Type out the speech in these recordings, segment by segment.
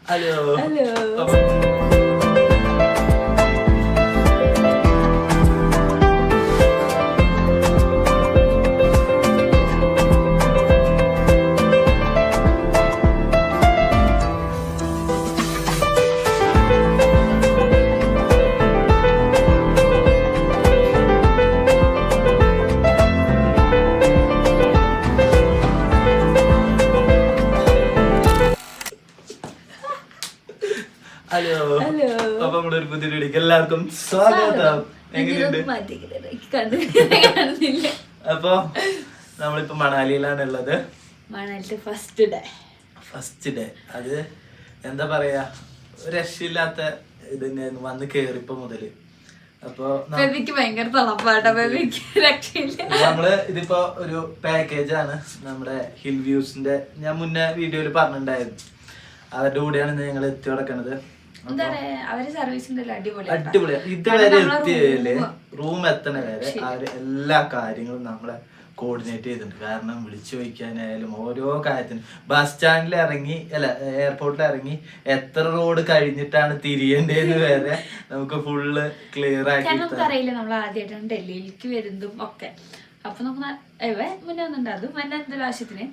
Halo. Halo. Hello. Hello. അപ്പൊ നമ്മുടെ ഒരു പുതിയ വീഡിയോക്ക് എല്ലാവർക്കും സ്വാഗതം. എങ്ങനെയുണ്ട്? അപ്പൊ നമ്മളിപ്പോ മണാലിയിലാണ് ഉള്ളത്. മണാലിത്തെ ഫസ്റ്റ് ഡേ അത് എന്താ പറയാ, ഒരു രക്ഷയില്ലാത്ത ഇത് തന്നെയായിരുന്നു വന്ന് കേറിപ്പോ മുതല്. അപ്പൊ ഭയങ്കര തണുപ്പാട്ടോ. രക്ഷയില്ല. നമ്മള് ഇതിപ്പോ ഒരു പാക്കേജ് ആണ് നമ്മുടെ ഹിൽ വ്യൂസിന്റെ. ഞാൻ മുന്നേ വീഡിയോയിൽ പറഞ്ഞിട്ടുണ്ടായിരുന്നു. അവരുടെ കൂടെയാണ് ഞങ്ങൾ എത്തി കിടക്കണത്. അടിപൊളിയാ. ഇതുവരെ എത്തിയതില് റൂം എത്തണ വരെ അവര് എല്ലാ കാര്യങ്ങളും നമ്മളെ കോർഡിനേറ്റ് ചെയ്തിട്ടുണ്ട്. കാരണം വിളിച്ചു ചോദിക്കാനായാലും ഓരോ കാര്യത്തിനും. ബസ് സ്റ്റാൻഡിൽ ഇറങ്ങി എയർപോർട്ടിൽ ഇറങ്ങി എത്ര റോഡ് കഴിഞ്ഞിട്ടാണ് തിരിയേണ്ടതെന്ന് വരെ നമുക്ക് ഫുള്ള് ക്ലിയർ ആക്കി. നമുക്കറിയില്ല, നമ്മൾ ആദ്യമായിട്ടാണ് ഡൽഹിയിലേക്ക് വരുന്നതും ഒക്കെ. അപ്പൊ നമുക്ക് മുന്നേ ഒന്നുണ്ടാകും മുന്നേ എന്തെങ്കിലും ആവശ്യത്തിന്.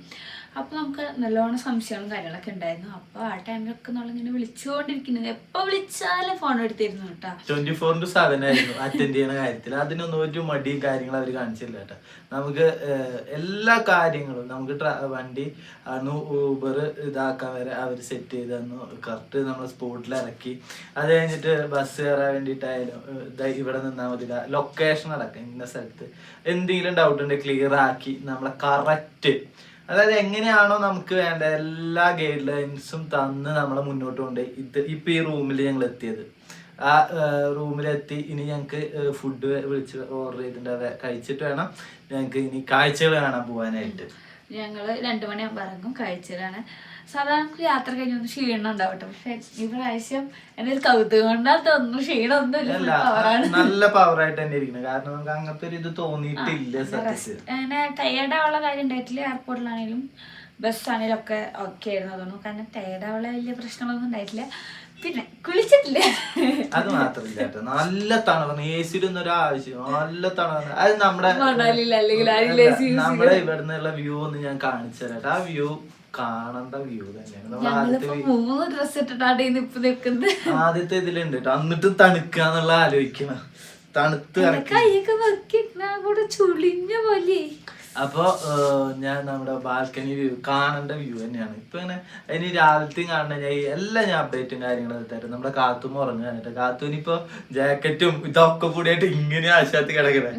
അപ്പൊ നമുക്ക് നല്ലോണം സംശയങ്ങളും കാര്യങ്ങളൊക്കെ ഉണ്ടായിരുന്നു. അപ്പൊ ആ ടൈമിലൊക്കെ നമ്മളിങ്ങനെ വിളിച്ചുകൊണ്ടിരിക്കുന്നത്, എപ്പൊ വിളിച്ചാലും ഫോൺ എടുത്തിരുന്നു കേട്ടോ. 24/7 ആയിരുന്നു അറ്റൻഡ് ചെയ്യുന്ന കാര്യത്തിൽ. അതിനൊന്നും ഒരു മടിയും കാര്യങ്ങളും അവർ കാണിച്ചില്ല കേട്ടോ. നമുക്ക് എല്ലാ കാര്യങ്ങളും നമുക്ക് വണ്ടി അന്ന് ഊബർ ഇതാക്കാൻ വരെ അവർ സെറ്റ് ചെയ്ത് തന്നു. കറക്റ്റ് നമ്മൾ സ്പോട്ടിൽ ഇറക്കി. അത് കഴിഞ്ഞിട്ട് ബസ് കയറാൻ വേണ്ടിയിട്ടായാലും ഇവിടെ നിന്നാൽ മതി, ലൊക്കേഷൻ അടക്കം ഇന്ന സ്ഥലത്ത് എന്തെങ്കിലും ഡൗട്ട് ഉണ്ടെങ്കിൽ ക്ലിയർ ആക്കി നമ്മളെ കറക്റ്റ്, അതായത് എങ്ങനെയാണോ നമുക്ക് വേണ്ട എല്ലാ ഗൈഡ് ലൈൻസും തന്ന് നമ്മളെ മുന്നോട്ട് കൊണ്ടുപോയി. ഇപ്പൊ ഈ റൂമിൽ ഞങ്ങൾ എത്തിയത്, ആ റൂമിലെത്തി. ഇനി ഞങ്ങൾക്ക് ഫുഡ് വിളിച്ച് ഓർഡർ ചെയ്തിട്ട് കഴിച്ചിട്ട് വേണം ഞങ്ങൾക്ക് ഇനി കാഴ്ചകൾ കാണാൻ പോകാനായിട്ട്. ഞങ്ങള് 2 മണിയാകുമ്പോ ഇറങ്ങും. കാഴ്ചയിലാണ് സാധാരണ യാത്ര കഴിഞ്ഞൊന്നും ക്ഷീണം ഉണ്ടാവട്ടെ. പക്ഷെ ഈ പ്രാവശ്യം എന്റെ കൗതുകം കൊണ്ടാ തോന്നുന്നു ക്ഷീണമൊന്നുമില്ല. നല്ല പവറായിട്ട് തന്നെ ഇരിക്കുന്നത്. കാരണം നമുക്ക് അങ്ങനത്തെ ഒരു ഇത് തോന്നിയിട്ടില്ല സത്യത്തിൽ. അങ്ങനെ ടയേർഡാവുള്ള കാര്യം ഉണ്ടായിട്ടില്ല. എയർപോർട്ടിലാണെങ്കിലും ബസ്സാണെങ്കിലും ഒക്കെ ഓക്കെ ആയിരുന്നു. തോന്നുന്നു. കാരണം ടയേർഡാവുള്ള വലിയ പ്രശ്നങ്ങളൊന്നും ഉണ്ടായിട്ടില്ല. പിന്നെ കുളിച്ചിട്ടില്ല. അത് മാത്രമില്ല കേട്ടോ, നല്ല തണുപ്പാണ്. എ സിയിലൊന്നും ഒരു ആവശ്യം. നല്ല തണുപ്പാണ്. അത് നമ്മുടെ ഇവിടുന്നുള്ള വ്യൂ ഒന്ന് ഞാൻ കാണിച്ചു തരാം. ആ വ്യൂ കാണേണ്ട വ്യൂ തന്നെയാണ്. ആദ്യത്തെ ഇതിലുണ്ട് കേട്ടോ. എന്നിട്ടും തണുക്കാന്നുള്ള ആലോചിക്കണം. തണുത്ത് ചുളിഞ്ഞ പോലെ. അപ്പൊ ഞാൻ നമ്മുടെ ബാൽക്കണി വ്യൂ കാണേണ്ട വ്യൂ തന്നെയാണ്. ഇപ്പൊ ഇങ്ങനെ ഇനി രാവിലത്തെയും കാണുന്ന ഞാൻ എല്ലാം ഞാൻ അപ്ഡേറ്റും കാര്യങ്ങളും തരും. നമ്മുടെ കാത്തും ഉറങ്ങാനായിട്ട്. കാത്തൂനിപ്പോ ജാക്കറ്റും ഇതൊക്കെ കൂടിയായിട്ട് ഇങ്ങനെ ആശാത്തി കിടക്കണേ.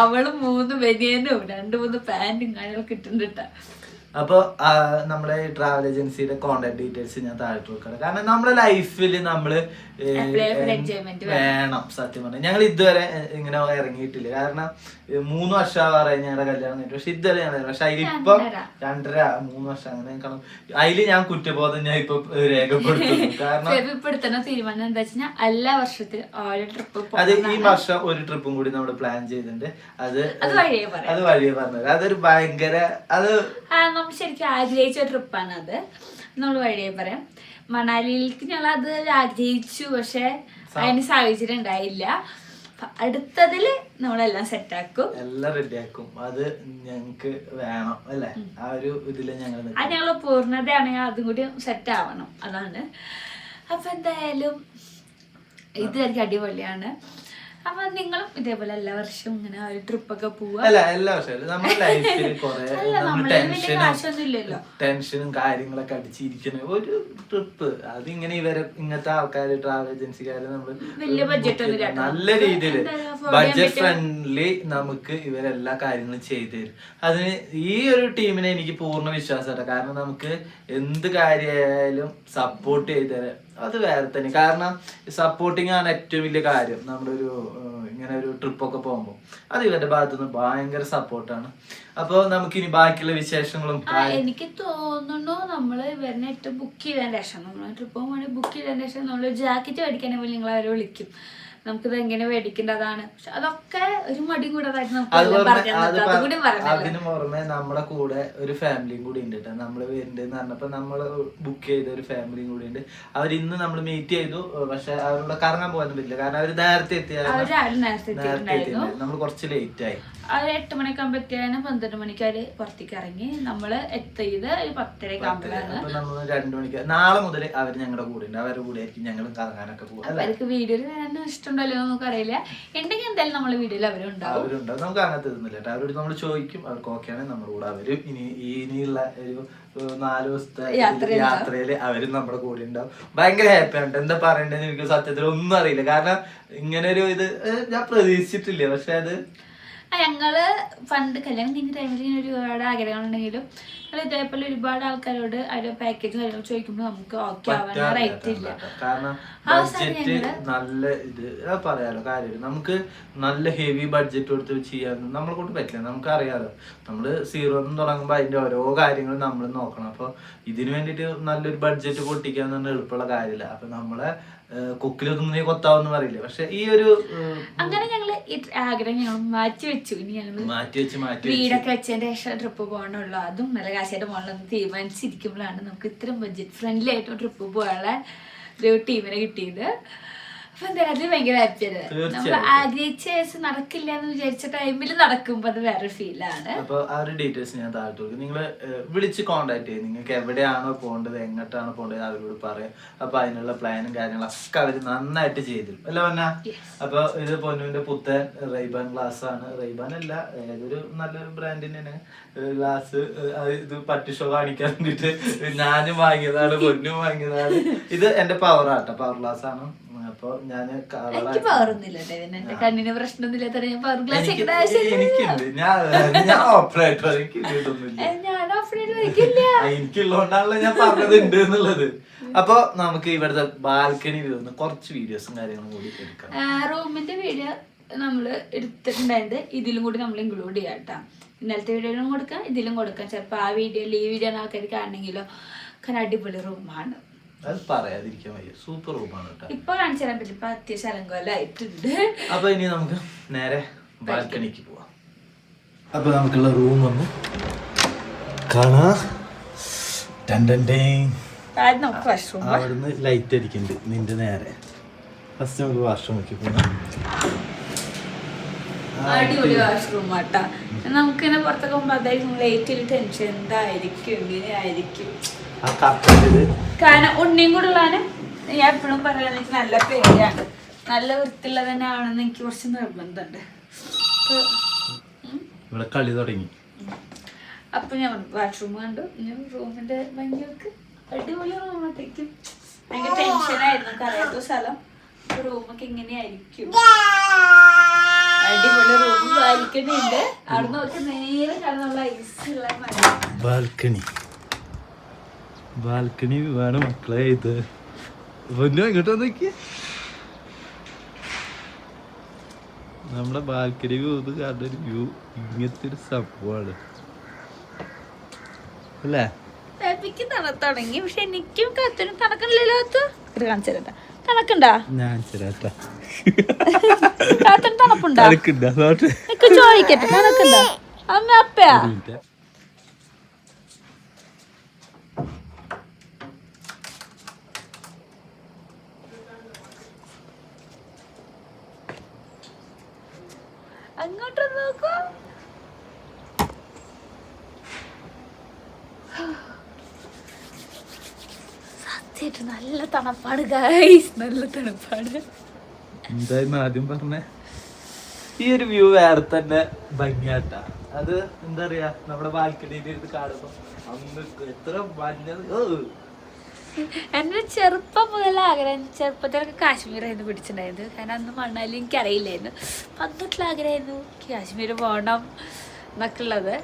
അവള് 3 ബനിയനും 2-3 പാന്റും കാര്യങ്ങളൊക്കെ ഇട്ടിട്ടാ. അപ്പൊ നമ്മുടെ ട്രാവൽ ഏജൻസിയുടെ കോണ്ടാക്ട് ഡീറ്റെയിൽസ് ഞാൻ താഴെ കൊടുക്കണം. കാരണം നമ്മുടെ ലൈഫിൽ നമ്മള് വേണം. സത്യം പറഞ്ഞാൽ ഞങ്ങൾ ഇതുവരെ ഇങ്ങനെ ഇറങ്ങിയിട്ടില്ല. കാരണം 3 വർഷം ആവാറായി ഞങ്ങളുടെ കല്യാണം കഴിഞ്ഞിട്ട്. പക്ഷെ ഇതുവരെ ഞാൻ, പക്ഷെ അതിലിപ്പം 2.5-3 വർഷം അങ്ങനെ കാണും. അതില് ഞാൻ കുറ്റബോധം ഞാൻ ഇപ്പൊ രേഖപ്പെടുത്തുന്നു. കാരണം തീരുമാനം എന്താ വെച്ചാൽ എല്ലാ വർഷത്തിലും അത് ഈ വർഷം ഒരു ട്രിപ്പും കൂടി നമ്മൾ പ്ലാൻ ചെയ്തിട്ടുണ്ട്. അത് വഴിയെ പറഞ്ഞത് അതൊരു ഭയങ്കര നമ്മൾ ശരിക്കും ആഗ്രഹിച്ച ട്രിപ്പാണ്. അത് നമ്മൾ വഴിയെ പറയാം. മണാലിയിലേക്ക് ഞങ്ങൾ അത് ആഗ്രഹിച്ചു, പക്ഷെ അതിന് സാഹചര്യം ഉണ്ടായില്ല. അടുത്തതില് നമ്മളെല്ലാം സെറ്റാക്കും, എല്ലാം റെഡിയാക്കും. അത് ഞങ്ങക്ക് വേണം അല്ലേ? ആ ഒരു ഇതില് ഞങ്ങള് പൂർണ്ണതയാണെങ്കിൽ അതും കൂടി സെറ്റ് ആവണം. അതാണ്. അപ്പൊ എന്തായാലും ഇത് എനിക്ക് അടിപൊളിയാണ്. അപ്പൊ നിങ്ങളും ഇതേപോലെ എല്ലാ വർഷവും ഇങ്ങനെ ഒരു ട്രിപ്പൊക്കെ പോവാ. എല്ലാ വർഷവും നമ്മുടെ ലൈഫിൽ ടെൻഷനും കാര്യങ്ങളൊക്കെ അടിച്ചിരിക്കുന്ന ഒരു ട്രിപ്പ്. അതിങ്ങനെ ഇങ്ങനത്തെ ആൾക്കാര് ട്രാവൽ ഏജൻസിക്കാര് നമ്മള് വലിയ ബഡ്ജറ്റ് നല്ല രീതിയിൽ ബഡ്ജറ്റ് ഫ്രണ്ട്ലി നമുക്ക് ഇവരെല്ലാ കാര്യങ്ങളും ചെയ്തു തരും. അതിന് ഈ ഒരു ടീമിനെ എനിക്ക് പൂർണ്ണ വിശ്വാസമാണ്. കാരണം നമുക്ക് എന്ത് കാര്യമായാലും സപ്പോർട്ട് ചെയ്ത് തരാം. അത് വേറെ തന്നെ. കാരണം സപ്പോർട്ടിങ് ആണ് ഏറ്റവും വലിയ കാര്യം. നമ്മളൊരു ഇങ്ങനെ ഒരു ട്രിപ്പൊക്കെ പോകുമ്പോൾ അത് ഇവരുടെ ഭാഗത്തുനിന്ന് ഭയങ്കര സപ്പോർട്ടാണ്. അപ്പോൾ നമുക്കിനി ബാക്കിയുള്ള വിശേഷങ്ങളും. എനിക്ക് തോന്നുന്നു നമ്മള് ഇവരിനായിട്ട് ബുക്ക് ചെയ്തതിന് ശേഷം, നമ്മൾ ട്രിപ്പ് പോകാൻ ബുക്ക് ചെയ്തതിന് ശേഷം നമ്മൾ ജാക്കറ്റ് മേടിക്കാനേ പോലെ നിങ്ങൾ അവരെ വിളിക്കും. നമുക്കിത് എങ്ങനെ മേടിക്കേണ്ടതാണ്. പക്ഷെ അതൊക്കെ ഒരു മടി കൂടാതായിട്ട് നമുക്ക് അതിന് പുറമെ നമ്മളെ കൂടെ ഒരു ഫാമിലിയും കൂടി ഉണ്ട് കേട്ടോ. നമ്മള് വരുന്നുണ്ട് പറഞ്ഞപ്പോ നമ്മള് ബുക്ക് ചെയ്ത ഒരു ഫാമിലിയും കൂടി ഉണ്ട്. അവർ ഇന്ന് നമ്മൾ മീറ്റ് ചെയ്തു. പക്ഷെ അവരോട് കറങ്ങാൻ പോകാൻ പറ്റില്ല, കാരണം അവര് നേരത്തെ എത്തിയായിരുന്നു. നമ്മൾ കുറച്ച് ലേറ്റ് ആയി. അവര് 8 മണിയൊക്കെ ആകുമ്പോ എത്തിയാലും 12 മണിക്ക് അവര് പുറത്തേക്ക് ഇറങ്ങി. നമ്മള് എത്തിയത് ഒരു 10:30 ആകുമ്പോഴാണ്. 2 മണിക്ക് നാളെ മുതൽ അവര് ഞങ്ങളുടെ കൂടെ ഉണ്ട്. അവരുടെ കൂടെ ആയിരിക്കും ഞങ്ങൾ കറങ്ങാനൊക്കെ പോകും. അവർക്ക് വീഡിയോയിൽ വരാൻ ഇഷ്ടമുണ്ടല്ലോ നമുക്ക് അറിയില്ല. ഉണ്ടെങ്കിൽ എന്തായാലും നമ്മളെ വീഡിയോയിൽ അവരുണ്ടാവും. നമുക്ക് അങ്ങനത്തെ ഇതൊന്നുമില്ല കേട്ടോ. അവരോട് നമ്മൾ ചോദിക്കും, അവർക്ക് ഓക്കെയാണ് നമ്മുടെ കൂടെ അവരും ഇനിയുള്ള ഒരു 4 ദിവസത്തെ യാത്രയില് അവരും നമ്മുടെ കൂടെ ഉണ്ടാവും. ഭയങ്കര ഹാപ്പിയാണ്. എന്താ പറയണ്ടെന്ന് എനിക്ക് സത്യത്തിൽ ഒന്നും അറിയില്ല, കാരണം ഇങ്ങനെ ഒരു ഇത് ഞാൻ പ്രതീക്ഷിച്ചിട്ടില്ല. പക്ഷെ അത് ഞങ്ങള് പണ്ട് കല്യാണം കഴിഞ്ഞ ടൈമിൽ ഇങ്ങനെ ഒരുപാട് ആഗ്രഹങ്ങളുണ്ടെങ്കിലും ഇതേപോലെ ഒരുപാട് ആൾക്കാരോട് അതിന്റെ പാക്കേജ് കാര്യങ്ങൾ ചോദിക്കുമ്പോൾ നമുക്ക് ഓക്കെ ആവാൻ റൈറ്റ് ഇല്ല. കാരണം ബഡ്ജറ്റ് നല്ല ഇത് പറയാലോ കാര്യം, നമുക്ക് നല്ല ഹെവി ബഡ്ജറ്റ് കൊടുത്ത് ചെയ്യാൻ നമ്മളെ കൊണ്ട് പറ്റില്ല. നമുക്ക് അറിയാലോ, നമ്മള് 0 തുടങ്ങുമ്പോൾ അതിന്റെ ഓരോ കാര്യങ്ങളും നമ്മൾ നോക്കണം. അപ്പൊ ഇതിനു വേണ്ടിട്ട് നല്ലൊരു ബഡ്ജറ്റ് പൊട്ടിക്കാന്ന് പറഞ്ഞാൽ എളുപ്പമുള്ള കാര്യമില്ല. അപ്പൊ നമ്മളെ കൊക്കിലൊന്നും കൊത്താവെന്ന് പറയില്ല. പക്ഷെ ഈ ഒരു അങ്ങനെ ഞങ്ങള് ഈ ആഗ്രഹം ഞങ്ങൾ മാറ്റി വെച്ചു. ഇനി ഞങ്ങള് വീടൊക്കെ വെച്ചതിന്റെ ശേഷം ട്രിപ്പ് പോകണുള്ളൂ. അതും നല്ല കാശായിട്ട് പോകണമെന്ന് തീരുമാനിച്ചിരിക്കുമ്പോഴാണ് നമുക്ക് ഇത്രയും ബഡ്ജറ്റ് ഫ്രണ്ട്ലി ആയിട്ട് ട്രിപ്പ് പോകാനുള്ള ഒരു ടീമിനെ കിട്ടിയത്. അപ്പൊ എന്തായാലും അത് ഭയങ്കര ഹാപ്പിയാണ്. നമ്മൾ ആഗ്രഹിച്ച കേസ് നടക്കില്ല എന്ന് വിചാരിച്ച ടൈമിൽ നടക്കുമ്പോ അത് വേറെ ഫീലാണ്. അപ്പൊ ആ ഒരു ഡീറ്റെയിൽസ് ഞാൻ താഴ്ത്തു കൊടുക്കും. നിങ്ങള് വിളിച്ച് കോണ്ടാക്ട് ചെയ്യും. നിങ്ങൾക്ക് എവിടെയാണോ പോകേണ്ടത്, എങ്ങോട്ടാണ് പോകേണ്ടത് അവരോട് പറയാം. അപ്പൊ അതിനുള്ള പ്ലാനും കാര്യങ്ങളൊക്കെ അവര് നന്നായിട്ട് ചെയ്തിരും അല്ല പറഞ്ഞ. അപ്പൊ ഇത് പൊന്നുവിന്റെ പുത്തൻ റെയ്ബാൻ ഗ്ലാസ് ആണ്. റെയ്ബാൻ അല്ല, ഏതൊരു നല്ലൊരു ബ്രാൻഡിന്റെ ഗ്ലാസ്. ഇത് പട്ടി ഷോ കാണിക്കാൻ വേണ്ടിട്ട് ഞാനും വാങ്ങിയതാണ്, പൊന്നും വാങ്ങിയതാണ്. ഇത് എന്റെ പവർ ആട്ടോ, പവർ ഗ്ലാസ് ആണ്. അപ്പൊ എനിക്ക് പവറൊന്നുമില്ല, കണ്ണിന് പ്രശ്നമൊന്നുമില്ലാത്ത ഞാൻ പവർ ഗ്ലാസ് എനിക്കുള്ളതുകൊണ്ടാണല്ലോ ഞാൻ പറഞ്ഞത് ഉണ്ട് എന്നുള്ളത്. അപ്പൊ നമുക്ക് ഇവിടുത്തെ ബാൽക്കണി വ്യൂ കുറച്ച് വീഡിയോസും കാര്യങ്ങളും കൂടി എടുക്കാം. റൂമിന്റെ വീഡിയോ നമ്മള് എടുത്തിട്ടുണ്ടായത് ഇതിലും കൂടി നമ്മൾ ഇൻക്ലൂഡ് ചെയ്യാം കേട്ടോ. ഇന്നലത്തെ വീഡിയോയിലും കൊടുക്കാം, ഇതിലും കൊടുക്കാം. ചിലപ്പോ ആ വീഡിയോയിൽ ഈ വീഡിയോ ആൾക്കാർ കാണണമെങ്കിലോ, കാരണം അടിപൊളി റൂമാണ്. അത് പറയാതിരിക്കാൻ വയ്യ, സൂപ്പർ റൂമാണ് കേട്ടോ. ഇപ്പൊ കാണിച്ചു തരാൻ പറ്റില്ല, ഇപ്പൊ അത്യാവശ്യം അലങ്കോലമായിട്ടുണ്ട്. അപ്പൊ ഇനി നമുക്ക് നേരെ ബാൽക്കണിക്ക് പോവാം. അപ്പൊ നമുക്കുള്ള റൂം ഒന്ന് കാണാ. അവിടുന്ന് ലൈറ്റ് അടിക്കുന്നുണ്ട് നിന്റെ നേരെ. ഫസ്റ്റ് നമുക്ക് വാഷ്റൂമിലേക്ക് പോകാം. അടിപൊളി വാഷ്റൂം ആട്ടാ. നമുക്കിങ്ങനെ പുറത്തൊക്കെ പോകുമ്പോ അതായിരിക്കും ഏറ്റവും ടെൻഷൻ, എന്തായിരിക്കും എങ്ങനെയായിരിക്കും. കാരണം ഉണ്ണിയും കൂടെ ഉള്ളാനും ഞാൻ എപ്പോഴും പറയാന്ന് എനിക്ക് നല്ല പേടിയാണ്. നല്ല വൃത്തിയുള്ള തന്നെ ആവണമെന്ന് എനിക്ക് കുറച്ച് നിർബന്ധമുണ്ട്. ഇവിടെ കളി തുടങ്ങി. അപ്പൊ ഞാൻ വാഷ്റൂം കണ്ടു. റൂമിന്റെ ഭംഗിയൊക്കെ അടിപൊളി റൂമത്തേക്കും ഭയങ്കര ടെൻഷനായിരുന്നു, അറിയാത്ത സ്ഥലം. റൂമൊക്കെ എങ്ങനെയായിരിക്കും. അടിപൊളി റൂം, ബാൽക്കണി ഉണ്ട്. അവിടെ നോക്കി നേരെ കാണുന്നുള്ള ഐസുള്ള ബാൽക്കണി. ബാൽക്കണി വേണം മക്കളെ. ഇത് ഇങ്ങോട്ട് നോക്കിയ നമ്മുടെ ബാൽക്കണി വ്യൂ. ഇത് കാണുന്ന ഒരു വ്യൂ ഇങ്ങനത്തെ ഒരു സംഭവമാണ് അല്ലേ. തുടങ്ങി, പക്ഷെ എനിക്കും കത്തിനും തണക്കണില്ലല്ലോ. കാണിച്ചു തരട്ടാ, തണക്കുണ്ടാ? ഞാൻ ചേട്ടാ കാത്തിന് തണുപ്പുണ്ടോ? ചോദിക്കട്ടെ, തണക്കുണ്ടോ അമ്മ അപ്പയാ? അങ്ങോട്ട് നോക്കൂ. സത്യമായിട്ട് നല്ല തണുപ്പാണ് ഗൈസ്, നല്ല തണുപ്പാണ്. എന്തായിരുന്നു ആദ്യം പറഞ്ഞേ? ഈ ഒരു വ്യൂ വേറെ തന്നെ ഭംഗിയാട്ടാ. അത് എന്താ പറയാ, നമ്മുടെ ബാൽക്കണിയിൽ ഇരുന്ന് കാണുമ്പോ അന്ന് എത്ര മഞ്ഞ. എൻ്റെ ചെറുപ്പം മുതൽ ആഗ്രഹം, ചെറുപ്പത്തിലൊക്കെ കാശ്മീരായിരുന്നു പിടിച്ചിട്ടുണ്ടായത്. കാരണം അന്ന് മണ്ണാലും എനിക്കറിയില്ലായിരുന്നു. പന്നിട്ടുള്ള ആഗ്രഹമായിരുന്നു കാശ്മീർ പോകണം എന്നൊക്കെ ഉള്ളത്.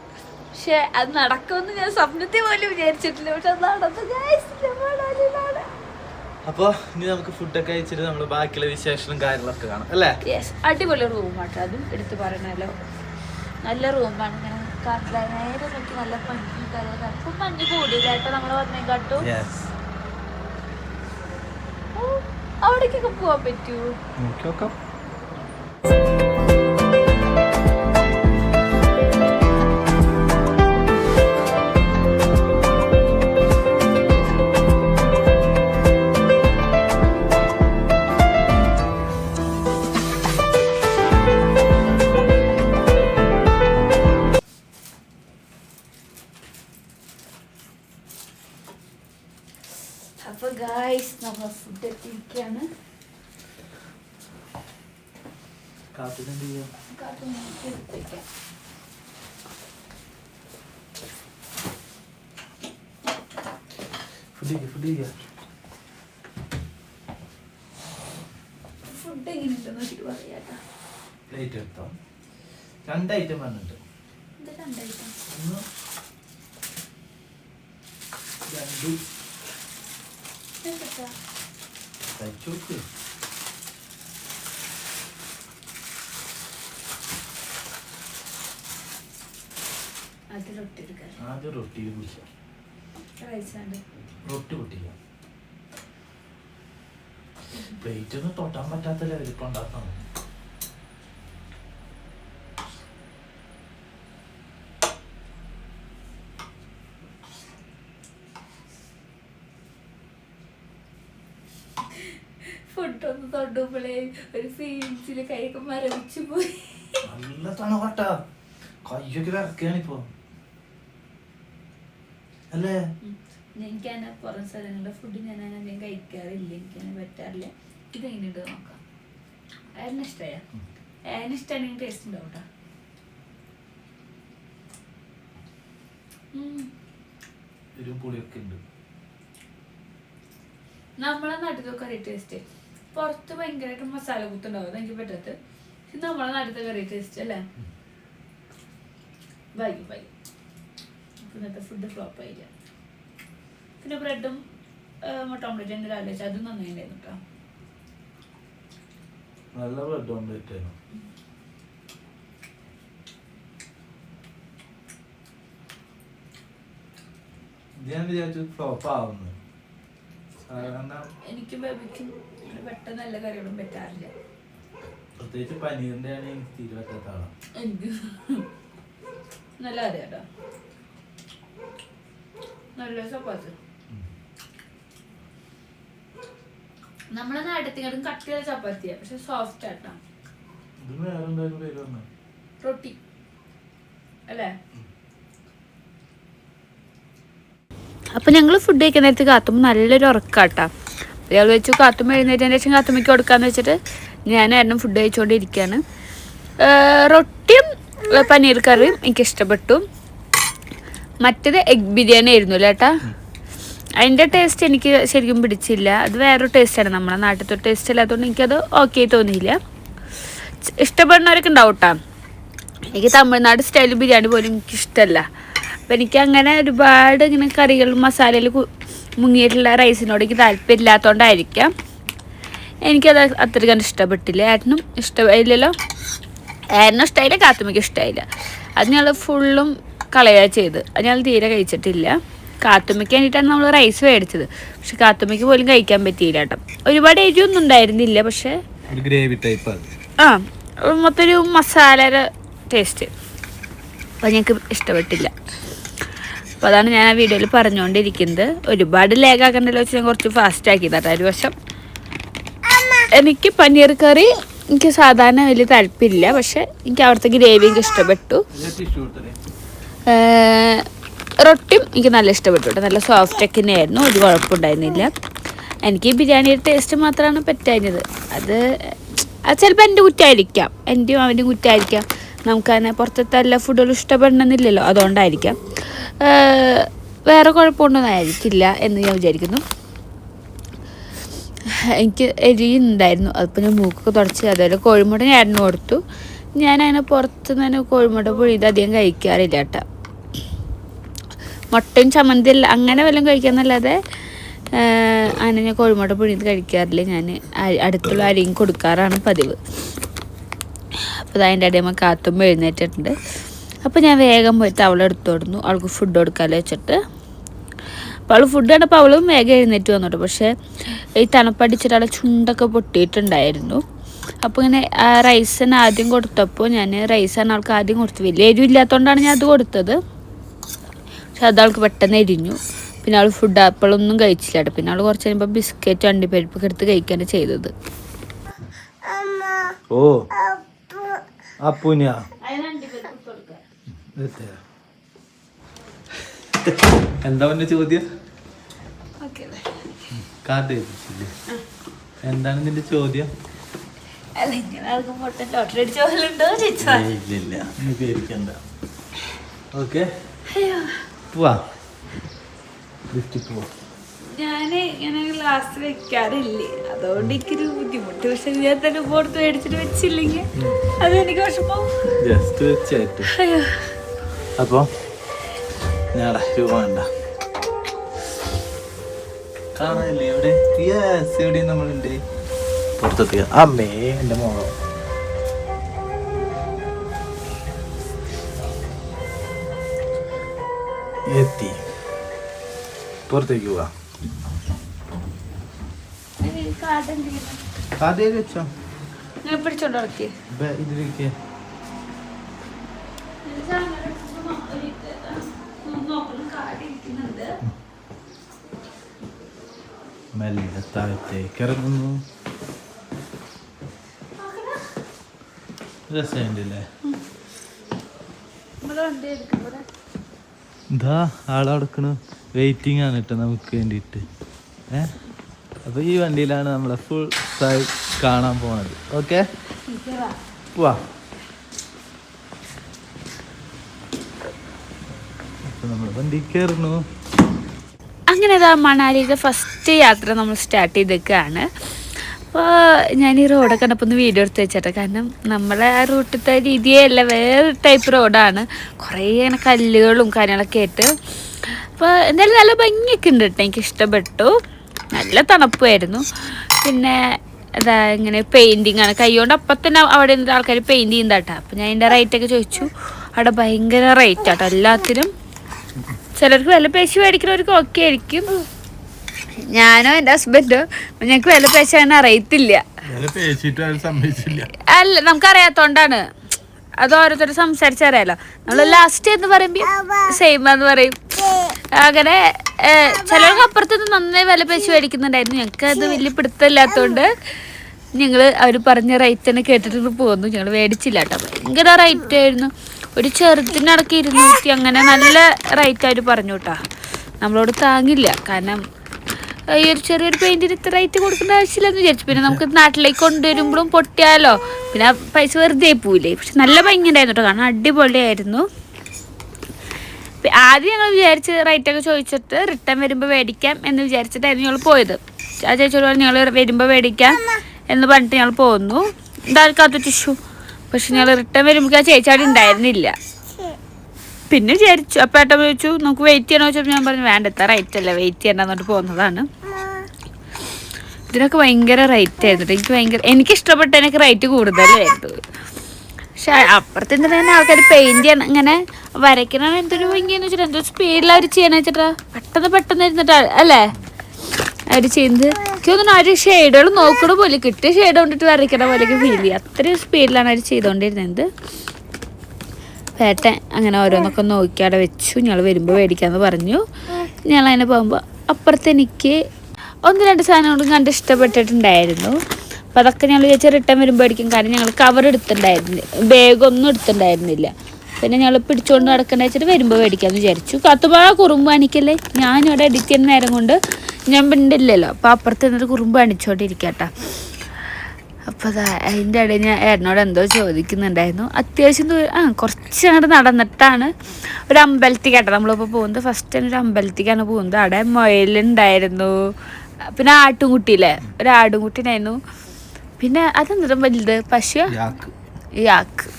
പക്ഷെ അത് നടക്കുമെന്ന് ഞാൻ സ്വപ്നത്തിൽ പോലും വിചാരിച്ചിട്ടില്ല. പക്ഷെ അത് നടന്നു. അപ്പൊ ഇനി നമുക്ക് ഫുഡൊക്കെ കഴിച്ചിട്ട് നമ്മള് ബാക്കിയുള്ള വിശേഷങ്ങളും കാര്യങ്ങളൊക്കെ കാണാം അല്ലേ? യെസ്, അടിപൊളി റൂമാട്ടോ, അതും എടുത്ത് പറയണല്ലോ. നല്ല റൂമാണ്. ഇങ്ങനെ നേരെ നോക്കി നല്ല മഞ്ഞും കാര്യങ്ങളൊക്കെ. ഇപ്പം മഞ്ഞ് കൂടിയില്ലാട്ടോ നമ്മൾ വന്നേക്കാട്ടും. അവിടേക്കൊക്കെ പോവാൻ പറ്റുമോ? അപ്പൊ ഗായ്സ് നമ്മൾ ഫുഡ് എത്തിയിരിക്കുകയാണ്. ഫുഡ് എങ്ങനെയുണ്ടെന്ന് വെച്ചിട്ട് പറയാട്ടാ. പ്ലേറ്റ് എടുത്തോ. 2 ഐറ്റം വന്നിട്ട്. ഇത് 2 ഐറ്റം. 1 2 എന്താ കഴിച്ചോക്ക്. അത് റൊട്ടി എടുക്കാൻ. ആദ്യം റൊട്ടി കുടിക്കാം. റൈസാണ്ട് റൊട്ടി പൊട്ടിക്കാം. പ്ലേറ്റ് ഒന്നും തൊട്ടാൻ പറ്റാത്ത ലെവലിൽ കൊണ്ടാക്കണം. ഫുഡൊന്ന് തൊടുമ്പോഴേ ഒരു ഫീലിങ്സിൽ കൈയൊക്കെ മരവിച്ചു പോയി. നല്ല തണുപ്പാട്ടാ. കയ്യൊക്കെ വിറക്കാണിപ്പോ അല്ലേ? എനിക്കങ്ങനെ പുറം സ്ഥലങ്ങളുടെ ഫുഡ് ഞാൻ അധികം കഴിക്കാറില്ല. എനിക്കങ്ങനെ പറ്റാറില്ല. ഇതെങ്ങനെയുണ്ട് നോക്കാം. അതിന് ഇഷ്ടമായ അതിന് ഇഷ്ടമാണെങ്കിൽ ടേസ്റ്റ് ഉണ്ടാവും കേട്ടോ. ഒരു പുളിയൊക്കെ ഉണ്ട്. നമ്മളെ നാട്ടിലത്തെ കറി ടേസ്റ്റ് പുറത്ത് ഭയങ്കരമായിട്ട് മസാല കുത്തുണ്ടാവും. അതെനിക്ക് പറ്റത്ത്. നമ്മളെ നാട്ടിലത്തെ കറി ടേസ്റ്റ് അല്ലേ? വൈകും വൈകും. ഇന്നത്തെ ഫുഡ് ഫ്ലോപ്പ് ആയില്ല. പിന്നെ ബ്രെഡും മുട്ട ഓംലെറ്റ് എൻ്റെ രാവിലെ അതും നന്നായിട്ടുണ്ടായിരുന്നു കേട്ടോ. നല്ല ബ്രെഡ് ഓംലെറ്റ് ആയിരുന്നു. ഞാൻ വിചാരിച്ചു ഫ്ലോപ്പ് ആവുന്നു. എനിക്ക് ബേബിക്കും പെട്ടെന്ന് നല്ല കറികളും പറ്റാറില്ല. പ്രത്യേകിച്ച് പനീറിന്റെ ആണ് എനിക്ക് തീരെ പറ്റാത്ത ആളാണ്. എനിക്ക് നല്ല കറിയാട്ടോ. നല്ല ചപ്പാത്തി. നമ്മളെ നാട്ടിലും കട്ടിയുള്ള ചപ്പാത്തിയാ, പക്ഷെ സോഫ്റ്റ് ആട്ടാ. റൊട്ടി അല്ലേ? അപ്പൊ ഞങ്ങള് ഫുഡ് കഴിക്കുന്ന നേരത്ത് കാത്തുമ്പോ നല്ലൊരു ഉറക്കാട്ടാ. അയാൾ വെച്ചു കാത്തുമ്പോ എഴുന്നേറ്റതിന് ശേഷം കാത്തുമ്മയ്ക്ക് കൊടുക്കാന്ന് വെച്ചിട്ട് ഞാനായിരുന്നു ഫുഡ് കഴിച്ചുകൊണ്ടിരിക്കുകയാണ്. റൊട്ടിയും പനീർ കറിയും എനിക്ക് ഇഷ്ടപ്പെട്ടു. മറ്റേത് എഗ് ബിരിയാണി ആയിരുന്നു ചേട്ടാ. അതിൻ്റെ ടേസ്റ്റ് എനിക്ക് ശരിക്കും പിടിച്ചില്ല. അത് വേറൊരു ടേസ്റ്റാണ്. നമ്മളെ നാട്ടിലത്തെ ടേസ്റ്റ് അല്ലാത്തതുകൊണ്ട് എനിക്കത് ഓക്കെ തോന്നിയില്ല. ഇഷ്ടപ്പെടുന്നവരൊക്കെ ഉണ്ടാവും കേട്ടോ. എനിക്ക് തമിഴ്നാട് സ്റ്റൈൽ ബിരിയാണി പോലും എനിക്കിഷ്ടമല്ല. അപ്പം എനിക്ക് അങ്ങനെ ഒരുപാട് ഇങ്ങനെ കറികൾ മസാലയിൽ മുങ്ങിയിട്ടുള്ള റൈസിനോട് എനിക്ക് താല്പര്യമില്ലാത്തതുകൊണ്ടായിരിക്കാം എനിക്കത് അത്രയ്ക്ക് കണ്ട് ഇഷ്ടപ്പെട്ടില്ല. ഏട്ടനും ഇഷ്ടമായില്ലല്ലോ. ഏട്ടനും ഇഷ്ടമായില്ല, കാത്തുമ്മയ്ക്ക് ഇഷ്ടമായില്ല. അത് ഞങ്ങൾ ഫുള്ളും കളയുക ചെയ്ത്. അത് ഞങ്ങൾ തീരെ കഴിച്ചിട്ടില്ല. കാത്തുമ്മയ്ക്ക് വേണ്ടിയിട്ടാണ് നമ്മൾ റൈസ് മേടിച്ചത്. പക്ഷെ കാത്തുമ്മയ്ക്ക് പോലും കഴിക്കാൻ പറ്റിയില്ല കേട്ടോ. ഒരുപാട് എരിവൊന്നും ഉണ്ടായിരുന്നില്ല. പക്ഷേ ഗ്രേവി ടൈപ്പ് മൊത്തം ഒരു മസാലയുടെ ടേസ്റ്റ്. അപ്പോൾ ഞങ്ങൾക്ക് ഇഷ്ടപ്പെട്ടില്ല. അപ്പോൾ അതാണ് ഞാൻ ആ വീഡിയോയിൽ പറഞ്ഞുകൊണ്ടിരിക്കുന്നത്. ഒരുപാട് ലേഗാക്കണ്ടല്ലോ വെച്ച് ഞാൻ കുറച്ച് ഫാസ്റ്റ് ആക്കിയതാട്ടോ. ഒരു വശം എനിക്ക് പനീർ കറി എനിക്ക് സാധാരണ വലിയ താല്പര്യമില്ല. പക്ഷെ എനിക്ക് അവിടുത്തെ ഗ്രേവി എനിക്ക് ഇഷ്ടപ്പെട്ടു. റൊട്ടിയും എനിക്ക് നല്ല ഇഷ്ടപ്പെട്ടു കേട്ടോ. നല്ല സോഫ്റ്റൊക്കെ തന്നെയായിരുന്നു. ഒരു കുഴപ്പമുണ്ടായിരുന്നില്ല. എനിക്ക് ബിരിയാണിയുടെ ടേസ്റ്റ് മാത്രമാണ് പറ്റാഞ്ഞത്. അത് ചിലപ്പോൾ എൻ്റെ കുറ്റമായിരിക്കാം. എൻ്റെയും അവൻ്റെയും കുറ്റമായിരിക്കാം. നമുക്കതിനെ പുറത്തത്തെ എല്ലാ ഫുഡുകളും ഇഷ്ടപ്പെടണമെന്നില്ലല്ലോ. അതുകൊണ്ടായിരിക്കാം. വേറെ കുഴപ്പമൊന്നും ആയിരിക്കില്ല എന്ന് ഞാൻ വിചാരിക്കുന്നു. എനിക്ക് എരിയുന്നുണ്ടായിരുന്നു. അതിപ്പോൾ ഞാൻ മൂക്കൊക്കെ തുടച്ച്. അതുപോലെ കോഴിമുട്ട ഞാൻ കൊടുത്തു. ഞാനങ്ങനെ പുറത്തുനിന്ന് കോഴിമുട്ട പുഴുത് അധികം കഴിക്കാറില്ല കേട്ടോ. മുട്ടയും ചമ്മന്തി അങ്ങനെ വല്ലതും കഴിക്കാന്നല്ലാതെ അങ്ങനെ ഞാൻ കോഴിമുട്ട പുഴുത് കഴിക്കാറില്ല. ഞാൻ അടുത്തുള്ള ആരെയും കൊടുക്കാറാണ് പതിവ്. അപ്പോൾ അതിൻ്റെ ഇടയിൽ കാത്തുമ്പോൾ എഴുന്നേറ്റിട്ടുണ്ട്. അപ്പോൾ ഞാൻ വേഗം പോയിട്ട് അവളെടുത്തു കൊടുന്നു. അവൾക്ക് ഫുഡ് കൊടുക്കാമല്ലോ വെച്ചിട്ട്. അപ്പോൾ അവൾ ഫുഡ് കണ്ടപ്പോൾ അവളും വേഗം എഴുന്നേറ്റ് വന്നിട്ടു. പക്ഷേ ഈ തണുപ്പടിച്ചിട്ട് അവളെ ചുണ്ടൊക്കെ പൊട്ടിയിട്ടുണ്ടായിരുന്നു. അപ്പോൾ ഇങ്ങനെ റൈസിന് ആദ്യം കൊടുത്തപ്പോൾ ഞാൻ റൈസാണ് അവൾക്ക് ആദ്യം കൊടുത്തു. വലിയ എരിവില്ലാത്തതുകൊണ്ടാണ് ഞാൻ അത് കൊടുത്തത്. പക്ഷെ അത് അവൾക്ക് പെട്ടെന്ന് എരിഞ്ഞു. പിന്നെ അവൾ ഫുഡ് അപ്പോഴൊന്നും കഴിച്ചില്ല കേട്ടോ. പിന്നെ അവൾ കുറച്ച് കഴിയുമ്പോൾ ബിസ്ക്കറ്റ് അണ്ടിപ്പരിപ്പൊക്കെ എടുത്ത് കഴിക്കുകയാണ് ചെയ്തത്. ഓ അപ്പൂനാ എന്താ പറഞ്ഞ ചോദ്യം? കാർഡ് ഏൽപ്പിച്ചില്ലേ? എന്താണ് നിന്റെ ചോദ്യം? ഇല്ല നീ പേടിക്കണ്ട. ഓക്കെ പോവാ, ലിഫ്റ്റിൽ പോവാ. ഞാന് ഇങ്ങനെ ഗ്ലാസ് വെക്കാറില്ലേ, അതുകൊണ്ട് എനിക്കൊരു ബുദ്ധിമുട്ട്. പക്ഷെ ഞാൻ തന്നെ പുറത്ത് മേടിച്ചിട്ട് വെച്ചില്ലെങ്കിൽ അത് എനിക്ക് വിഷമം. ജസ്റ്റ് വെച്ചായിട്ട് അപ്പൊ ഞാടാ രൂപ വേണ്ട കാണാനില്ലേ എവിടെ? യെസ്, എവിടെയും നമ്മളുണ്ട്. പുറത്തെത്തിയ അമ്മേ എൻ്റെ മോളോ. എത്തി, പുറത്തേക്ക് പോവാ. കാർഡ് വെച്ചോ, പിടിച്ചോണ്ട് നടക്കിയേ. ഇതിലേക്ക് മെല്ലെ താഴത്തേക്ക് ഇറങ്ങുന്നു. രസമുണ്ടല്ലേ? എന്താ ആളടക്കണു, വെയിറ്റിംഗ് ആണ് കേട്ടോ നമുക്ക് വേണ്ടിയിട്ട്. അപ്പൊ ഈ വണ്ടിയിലാണ് നമ്മളെ ഫുൾ സൈഡ് കാണാൻ പോണത്. ഓക്കെ പോവാ. അപ്പൊ നമ്മൾ വണ്ടി കയറുന്നു. അങ്ങനെ ഇതാ മണാലിയിലെ ഫസ്റ്റ് യാത്ര നമ്മൾ സ്റ്റാർട്ട് ചെയ്തേക്കാണ്. അപ്പോൾ ഞാൻ ഈ റോഡൊക്കെ കണ്ടപ്പോൾ ഒന്ന് വീഡിയോ എടുത്ത് വെച്ചേട്ടെ. കാരണം നമ്മളെ ആ റൂട്ടിലത്തെ രീതിയേ അല്ല, വേറെ ടൈപ്പ് റോഡാണ്. കുറേ ഇങ്ങനെ കല്ലുകളും കാര്യങ്ങളൊക്കെ ആയിട്ട്. അപ്പോൾ എന്തായാലും നല്ല ഭംഗിയൊക്കെ ഉണ്ട് കേട്ടോ, എനിക്ക് ഇഷ്ടപ്പെട്ടു. നല്ല തണുപ്പായിരുന്നു. പിന്നെ എന്താ ഇങ്ങനെ പെയിൻറ്റിങ് ആണ്, കൈകൊണ്ട് അപ്പം തന്നെ അവിടെ നിന്നിട്ട് ആൾക്കാർ പെയിൻറ്റ് ചെയ്യുന്നതാട്ടോ. അപ്പോൾ ഞാൻ അതിൻ്റെ റേറ്റൊക്കെ ചോദിച്ചു. അവിടെ ഭയങ്കര റേറ്റ് ആട്ടോ എല്ലാത്തിനും. ചിലർക്ക് വില പേശി മേടിക്കുന്നവർക്ക് ഓക്കെ ആയിരിക്കും. ഞാനോ എൻ്റെ ഹസ്ബൻഡോ ഞങ്ങൾക്ക് വില പേശി അങ്ങനെ അറിയത്തില്ല. അല്ല, നമുക്കറിയാത്തോണ്ടാണ്. അത് ഓരോരുത്തർ സംസാരിച്ചറിയാലോ. നമ്മൾ ലാസ്റ്റ് എന്ന് പറയുമ്പോൾ സെയിം എന്ന് പറയും. അങ്ങനെ ചിലർക്ക് അപ്പുറത്തുനിന്ന് നന്നായി വില പേശി മേടിക്കുന്നുണ്ടായിരുന്നു. ഞങ്ങൾക്ക് അത് വലിയ പിടുത്തമില്ലാത്തതുകൊണ്ട് ഞങ്ങൾ അവർ പറഞ്ഞ റേറ്റ് തന്നെ കേട്ടിട്ട് പോന്നു. ഞങ്ങൾ മേടിച്ചില്ല കേട്ടോ. ഭയങ്കര റേറ്റ് ആയിരുന്നു. ഒരു ചെറുതിനടക്കം 200 അങ്ങനെ നല്ല റേറ്റ് അവർ പറഞ്ഞു കേട്ടോ. നമ്മളോട് താങ്ങില്ല. കാരണം ഈ ഒരു ചെറിയൊരു പെയിൻറ്റിന് ഇത്ര റേറ്റ് കൊടുക്കേണ്ട ആവശ്യമില്ലെന്ന് വിചാരിച്ചു. പിന്നെ നമുക്ക് നാട്ടിലേക്ക് കൊണ്ടുവരുമ്പോഴും പൊട്ടിയാലോ, പിന്നെ പൈസ വെറുതെ പോവില്ലേ. പക്ഷെ നല്ല ഭംഗിയുണ്ടായിരുന്നു കേട്ടോ, കാരണം അടിപൊളിയായിരുന്നു. ആദ്യം ഞങ്ങൾ വിചാരിച്ച് റേറ്റൊക്കെ ചോദിച്ചിട്ട് റിട്ടേൺ വരുമ്പോൾ മേടിക്കാം എന്ന് വിചാരിച്ചിട്ടായിരുന്നു ഞങ്ങൾ പോയത്. ആ ചേച്ചിയോട് പറഞ്ഞു ഞങ്ങൾ വരുമ്പോൾ മേടിക്കാം എന്ന് പറഞ്ഞിട്ട് ഞങ്ങൾ പോന്നു. ഇതാൽക്കാത്ത ടിഷ്യൂ. പക്ഷെ ഞങ്ങൾ റിട്ടേൺ വരുമ്പോൾ ആ ചേച്ചി അവിടെ ഉണ്ടായിരുന്നില്ല. പിന്നെ വിചാരിച്ചു, അപ്പം ഏട്ടൻ ചോദിച്ചു നമുക്ക് വെയിറ്റ് ചെയ്യണോ ചോദിച്ചപ്പോൾ ഞാൻ പറഞ്ഞു വേണ്ട, എത്ര റേറ്റ് അല്ല, വെയിറ്റ് ചെയ്യണ്ടെന്ന് പറഞ്ഞിട്ട് പോകുന്നതാണ്. ഇതിനൊക്കെ ഭയങ്കര റേറ്റ് ആയിരുന്നു. എനിക്ക് ഇഷ്ടപ്പെട്ട എനിക്ക് റേറ്റ് കൂടുതലായിരുന്നു. പക്ഷെ അപ്പുറത്തെ തന്നെ ആൾക്കാർ പെയിൻറ് ചെയ്യണം, ഇങ്ങനെ വരയ്ക്കണ എന്തൊരു ഭംഗിയെന്ന് വെച്ചിട്ട് എന്തോ സ്പീഡിൽ അവർ ചെയ്യണമെന്ന് വെച്ചിട്ടാ പെട്ടെന്ന് ഇരുന്നിട്ട് അല്ലേ അവർ ചെയ്യുന്നത്. എനിക്ക് തോന്നുന്നു അവർ ഷെയ്ഡുകൾ നോക്കണ പോലെ, കിട്ടിയ ഷെയ്ഡ് കൊണ്ടിട്ട് വരയ്ക്കണ പോലെയൊക്കെ ഫീൽ ചെയ്യുക. അത്രയും സ്പീഡിലാണ് അവർ ചെയ്തുകൊണ്ടിരുന്നത്. പേട്ടൻ അങ്ങനെ ഓരോന്നൊക്കെ നോക്കി അവിടെ വെച്ചു. ഞങ്ങൾ വരുമ്പോൾ മേടിക്കാമെന്ന് പറഞ്ഞു. ഞങ്ങൾ അതിനെ പോകുമ്പോൾ അപ്പുറത്ത് എനിക്ക് 1-2 സാധനങ്ങളും കണ്ട് ഇഷ്ടപ്പെട്ടിട്ടുണ്ടായിരുന്നു. അപ്പോൾ അതൊക്കെ ഞങ്ങൾ വിചാരിച്ചാൽ റിട്ടേൺ വരുമ്പോൾ മേടിക്കും. കാരണം ഞങ്ങൾ കവർ എടുത്തിട്ടുണ്ടായിരുന്നില്ല, ബാഗൊന്നും എടുത്തിട്ടുണ്ടായിരുന്നില്ല. പിന്നെ ഞങ്ങൾ പിടിച്ചുകൊണ്ട് നടക്കേണ്ട വെച്ചിട്ട് വരുമ്പോൾ മേടിക്കാമെന്ന് വിചാരിച്ചു. കത്തുമ്പോൾ കുറുമ്പ് കാണിക്കല്ലേ, ഞാനിവിടെ എഡിറ്റ് ചെയ്യുന്ന നേരം കൊണ്ട് ഞാൻ പിണ്ടില്ലല്ലോ. അപ്പോൾ അപ്പുറത്ത് നിന്നൊരു കുറുമ്പ് കാണിച്ചോണ്ടിരിക്കട്ടോ. അപ്പോൾ അതിൻ്റെ ഇടയിൽ ഞാൻ ഏട്ടനോട് എന്തോ ചോദിക്കുന്നുണ്ടായിരുന്നു. അത്യാവശ്യം കുറച്ച് അങ്ങോട്ട് നടന്നിട്ടാണ് ഒരു അമ്പലത്തിൽ കേട്ടോ നമ്മളിപ്പോൾ പോകുന്നത്. ഫസ്റ്റ് തന്നെ ഒരു അമ്പലത്തിലേക്കാണ് പോകുന്നത്. അവിടെ മുയലുണ്ടായിരുന്നു, പിന്നെ ആട്ടുംകുട്ടിയില്ലേ, ഒരു ആടുംകുട്ടിനായിരുന്നു. പിന്നെ അതെന്തും വലുത് പശു യാക്ക്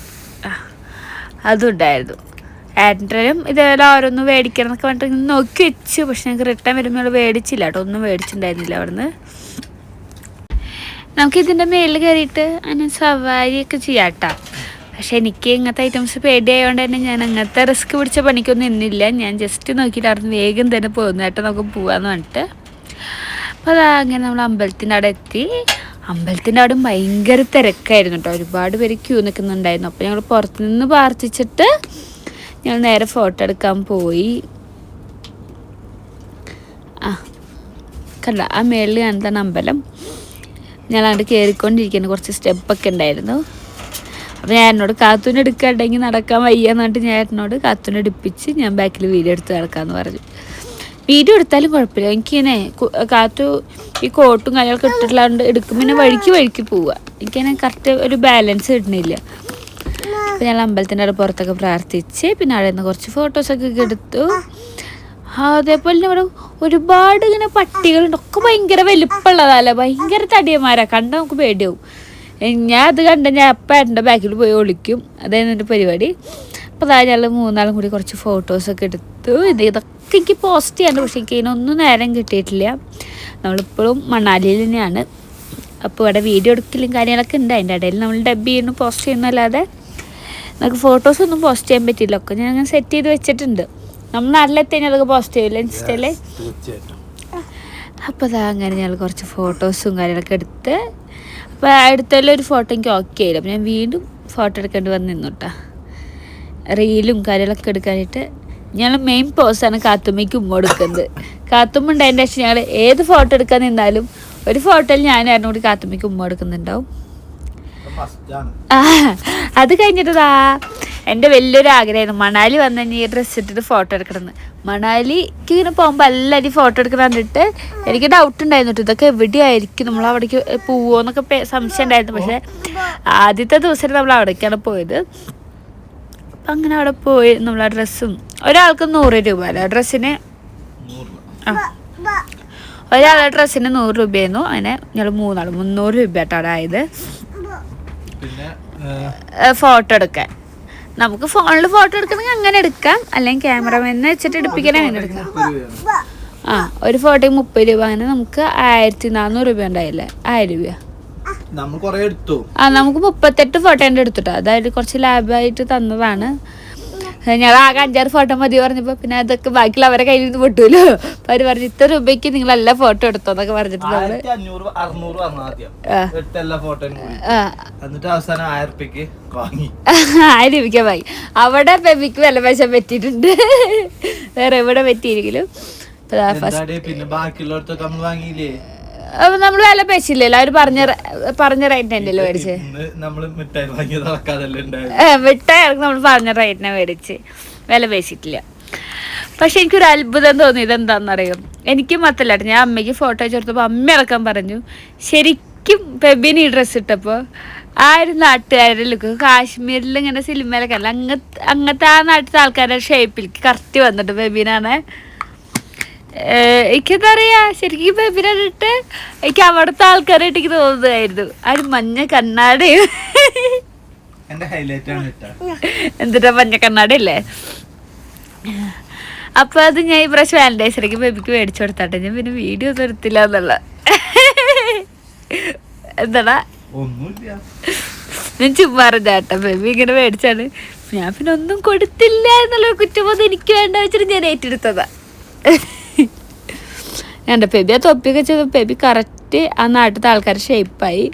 അതുണ്ടായിരുന്നു. ഏട്ടനും ഇതേപോലെ ഓരോന്നും മേടിക്കണം എന്നൊക്കെ പറഞ്ഞിട്ട് നോക്കി വെച്ചു. പക്ഷെ ഞങ്ങൾക്ക് റിട്ടേൺ വരുമ്പോൾ മേടിച്ചില്ല കേട്ടോ, ഒന്നും മേടിച്ചിട്ടുണ്ടായിരുന്നില്ല അവിടുന്ന്. നമുക്കിതിൻ്റെ മേളിൽ കയറിയിട്ട് അങ്ങനെ സവാരിയൊക്കെ ചെയ്യാം കേട്ടോ. പക്ഷെ എനിക്ക് ഇങ്ങനത്തെ ഐറ്റംസ് പേടിയായതുകൊണ്ട് തന്നെ ഞാൻ അങ്ങനത്തെ റിസ്ക് പിടിച്ച പണിക്കൊന്നും ഇന്നില്ല. ഞാൻ ജസ്റ്റ് നോക്കിയിട്ടായിരുന്നു വേഗം തന്നെ പോകുന്നതായിട്ട് നമുക്ക് പോകാമെന്ന് പറഞ്ഞിട്ട്. അപ്പോൾ അതാ അങ്ങനെ നമ്മൾ അമ്പലത്തിൻ്റെ അവിടെ എത്തി. അമ്പലത്തിൻ്റെ അവിടെ ഭയങ്കര തിരക്കായിരുന്നു കേട്ടോ, ഒരുപാട് പേര് ക്യൂ നിൽക്കുന്നുണ്ടായിരുന്നു. അപ്പോൾ ഞങ്ങൾ പുറത്തുനിന്ന് പ്രാർത്ഥിച്ചിട്ട് ഞങ്ങൾ നേരെ ഫോട്ടോ എടുക്കാൻ പോയി. കണ്ട ആ മേളിൽ കാണുന്നതാണ് അമ്പലം. ഞാൻ അങ്ങോട്ട് കയറിക്കൊണ്ടിരിക്കുന്നു, കുറച്ച് സ്റ്റെപ്പൊക്കെ ഉണ്ടായിരുന്നു. അപ്പോൾ ഞാൻ എന്നോട് കാത്തൂന് എടുക്കാണ്ടെങ്കിൽ നടക്കാൻ വയ്യാന്ന് പറഞ്ഞിട്ട് ഞാൻ എന്നോട് കാത്തൂന് എടുപ്പിച്ച് ഞാൻ ബാക്കിൽ വീഡിയോ എടുത്ത് നടക്കാമെന്ന് പറഞ്ഞു. വീഡിയോ എടുത്താലും കുഴപ്പമില്ല. എനിക്കിങ്ങനെ കാത്തു ഈ കോട്ടും കാര്യങ്ങളൊക്കെ ഇട്ടിട്ടുള്ളതുകൊണ്ട് എടുക്കും, പിന്നെ വഴിക്ക് പോവുക. എനിക്കിങ്ങനെ കറക്റ്റ് ഒരു ബാലൻസ് കിട്ടുന്നില്ല. അപ്പോൾ ഞാൻ അമ്പലത്തിൻ്റെ അവിടെ പുറത്തൊക്കെ പ്രാർത്ഥിച്ച് പിന്നെ അവിടെ നിന്ന് കുറച്ച് ഫോട്ടോസൊക്കെ എടുത്തു. അതേപോലെ ഇവിടെ ഒരുപാട് ഇങ്ങനെ പട്ടികളുണ്ട്. ഒക്കെ ഭയങ്കര വലിപ്പമുള്ളതല്ല, ഭയങ്കര തടിയന്മാരാണ്. കണ്ടാൽ നമുക്ക് പേടിയാവും. ഞാൻ അത് കണ്ട ഞാൻ അപ്പം എൻ്റെ ബാക്കിൽ പോയി ഒളിക്കും. അതായിരുന്നു എൻ്റെ പരിപാടി. അപ്പോൾ അതായത് ഞങ്ങൾ 3 കൂടി കുറച്ച് ഫോട്ടോസൊക്കെ എടുത്തു. ഇതൊക്കെ എനിക്ക് പോസ്റ്റ് ചെയ്യാണ്ട്, പക്ഷേ എനിക്ക് ഇതിനൊന്നും നേരം കിട്ടിയിട്ടില്ല. നമ്മളിപ്പോഴും മണാലിയിൽ തന്നെയാണ്. അപ്പോൾ ഇവിടെ വീഡിയോ എടുക്കലും കാര്യങ്ങളൊക്കെ ഉണ്ട്. അതിൻ്റെ ഇടയിൽ നമ്മൾ ഡബ് ചെയ്യുന്നു, പോസ്റ്റ് ചെയ്യുന്നല്ലാതെ നമുക്ക് ഫോട്ടോസൊന്നും പോസ്റ്റ് ചെയ്യാൻ പറ്റില്ല. ഒക്കെ ഞാൻ അങ്ങനെ സെറ്റ് ചെയ്ത് വെച്ചിട്ടുണ്ട്. നമ്മൾ നാട്ടിലെത്തിക്കഴിഞ്ഞാൽ അതൊക്കെ പോസ്റ്റ് ചെയ്യില്ല ഇൻസ്റ്റയിൽ. അപ്പോൾ അതാ അങ്ങനെ ഞങ്ങൾ കുറച്ച് ഫോട്ടോസും കാര്യങ്ങളൊക്കെ എടുത്ത്, അപ്പോൾ അടുത്തൊരു ഫോട്ടോ എനിക്ക് ഓക്കെ ആയില്ല. അപ്പോൾ ഞാൻ വീണ്ടും ഫോട്ടോ എടുക്കേണ്ടി വന്ന് നിന്നു കേട്ടോ. റീലും കാര്യങ്ങളൊക്കെ എടുക്കാനായിട്ട് ഞങ്ങൾ മെയിൻ പോസാണ് കാത്തുമ്മയ്ക്ക് ഉമ്മ കൊടുക്കുന്നത്. കാത്തുമ്മ ഉണ്ടായതിൻ്റെ ശേഷം ഞങ്ങൾ ഏത് ഫോട്ടോ എടുക്കാൻ നിന്നാലും ഒരു ഫോട്ടോയിൽ ഞാനായിരുന്നു കൂടി കാത്തുമ്മയ്ക്ക് ഉമ്മ കൊടുക്കുന്നുണ്ടാവും. അത് കഴിഞ്ഞിട്ടതാ എൻ്റെ വലിയൊരു ആഗ്രഹമായിരുന്നു മണാലി വന്ന് കഴിഞ്ഞാൽ ഈ ഡ്രസ്സ് ഇട്ടിട്ട് ഫോട്ടോ എടുക്കണമെന്ന്. മണാലിക്ക് ഇങ്ങനെ പോകുമ്പോൾ എല്ലാവരും ഫോട്ടോ എടുക്കണം കണ്ടിട്ട് എനിക്ക് ഡൗട്ട് ഉണ്ടായിരുന്നു കേട്ടോ, ഇതൊക്കെ എവിടെയായിരിക്കും, നമ്മൾ അവിടേക്ക് പോവുമോ എന്നൊക്കെ സംശയം ഉണ്ടായിരുന്നു. പക്ഷേ ആദ്യത്തെ ദിവസം നമ്മൾ അവിടേക്കാണ് പോയത്. അപ്പം അങ്ങനെ അവിടെ പോയി നമ്മൾ ആ ഡ്രസ്സും ഒരാൾക്ക് 100 രൂപ അല്ല ഡ്രസ്സിന്. ഒരാളുടെ ഡ്രസ്സിന് 100 രൂപയായിരുന്നു. അങ്ങനെ ഞങ്ങൾ 300 രൂപ ആട്ടോ അവിടെ ആയത് ഫോട്ടോ എടുക്കാൻ. നമുക്ക് ഫോണിൽ ഫോട്ടോ എടുക്കണമെങ്കിൽ അങ്ങനെ എടുക്കാം, അല്ലെങ്കിൽ ക്യാമറമാനെ വെച്ചിട്ട് എടുപ്പിക്കണേ അങ്ങനെ എടുക്കാം. ഒരു ഫോട്ടോയ്ക്ക് 30 രൂപ. അങ്ങനെ നമുക്ക് 1400 രൂപ ഉണ്ടായില്ലേ, 1000 രൂപ. നമുക്ക് 38 ഫോട്ടോ ഉണ്ട് എടുത്തിട്ടോ. അതായത് കുറച്ച് ലാഭമായിട്ട് തന്നതാണ്. ഞങ്ങൾ ആകെ 5-6 ഫോട്ടോ മതി പറഞ്ഞപ്പോൾ പിന്നെ അതൊക്കെ ബാക്കിയുള്ള അവരെ കയ്യിൽ നിന്ന് പൊട്ടൂല്ലോ. അപ്പോൾ അവർ പറഞ്ഞു ഇത്ര രൂപയ്ക്ക് നിങ്ങൾ എല്ലാ ഫോട്ടോ എടുത്തോ എന്നൊക്കെ പറഞ്ഞിട്ട് നമ്മള് 1000 രൂപയ്ക്ക് വാങ്ങി. അവിടെ ബേബിക്ക് വില പൈസ പറ്റിയിട്ടുണ്ട്, വേറെ എവിടെ പറ്റിയിരിക്കലും. അപ്പൊ നമ്മള് വില പേശില്ലല്ലോ, അവര് പറഞ്ഞ റേറ്റിന് തന്നെയല്ലോ മേടിച്ച്. മിഠായി നമ്മൾ പറഞ്ഞ റേറ്റിനെ മേടിച്ച് വില പേശിട്ടില്ല. പക്ഷെ എനിക്കൊരു അത്ഭുതം തോന്നിയത് എന്താണെന്നറിയാം, എനിക്ക് മാത്രല്ല ഞാൻ അമ്മയ്ക്ക് ഫോട്ടോ അയച്ചു കൊടുത്തപ്പോൾ അമ്മ ഇറക്കാൻ പറഞ്ഞു. ശരിക്കും പെബിന് ഈ ഡ്രസ്സ് ഇട്ടപ്പോൾ ആ ഒരു നാട്ടുകാരുടെ ലുക്ക് കാശ്മീരിൽ ഇങ്ങനെ സിനിമയിലൊക്കെ അല്ല, അങ്ങനത്തെ ആ നാട്ടിലത്തെ ആൾക്കാരുടെ ഷേപ്പിലേക്ക് കറക്റ്റ് വന്നിട്ട് ബേബിനാണ്. എനിക്കെന്താ പറയാ, ശരിക്കും ബേബിനിട്ട് എനിക്ക് അവിടുത്തെ ആൾക്കാരായിട്ട് എനിക്ക് തോന്നുന്നതായിരുന്നു. ആ ഒരു മഞ്ഞ കണ്ണാടയും എന്തിട്ടാ മഞ്ഞ കണ്ണാടി അല്ലേ. അപ്പൊ അത് ഞാൻ ഈ പ്രാവശ്യം വാലന്റൈൻസ് ഡേക്ക് ബേബിക്ക് മേടിച്ചു കൊടുത്താട്ടെ. ഞാൻ പിന്നെ വീഡിയോ ഒന്നും എടുത്തില്ല എന്നുള്ള എന്താടാ ഞാൻ ചുമ്മാ അറിഞ്ഞാട്ടോ ബേബി ഇങ്ങനെ മേടിച്ചാണ്. ഞാൻ പിന്നെ ഒന്നും കൊടുത്തില്ല എന്നുള്ളൊരു കുറ്റബോധം എനിക്ക് വേണ്ട വെച്ചിട്ട് ഞാൻ ഏറ്റെടുത്തതാ. എൻ്റെ ബേബി ആ തൊപ്പിയൊക്കെ ചെയ്ത് ബേബി കറക്റ്റ് ആ നാട്ടിലത്തെ ആൾക്കാരുടെ ഷേപ്പായി.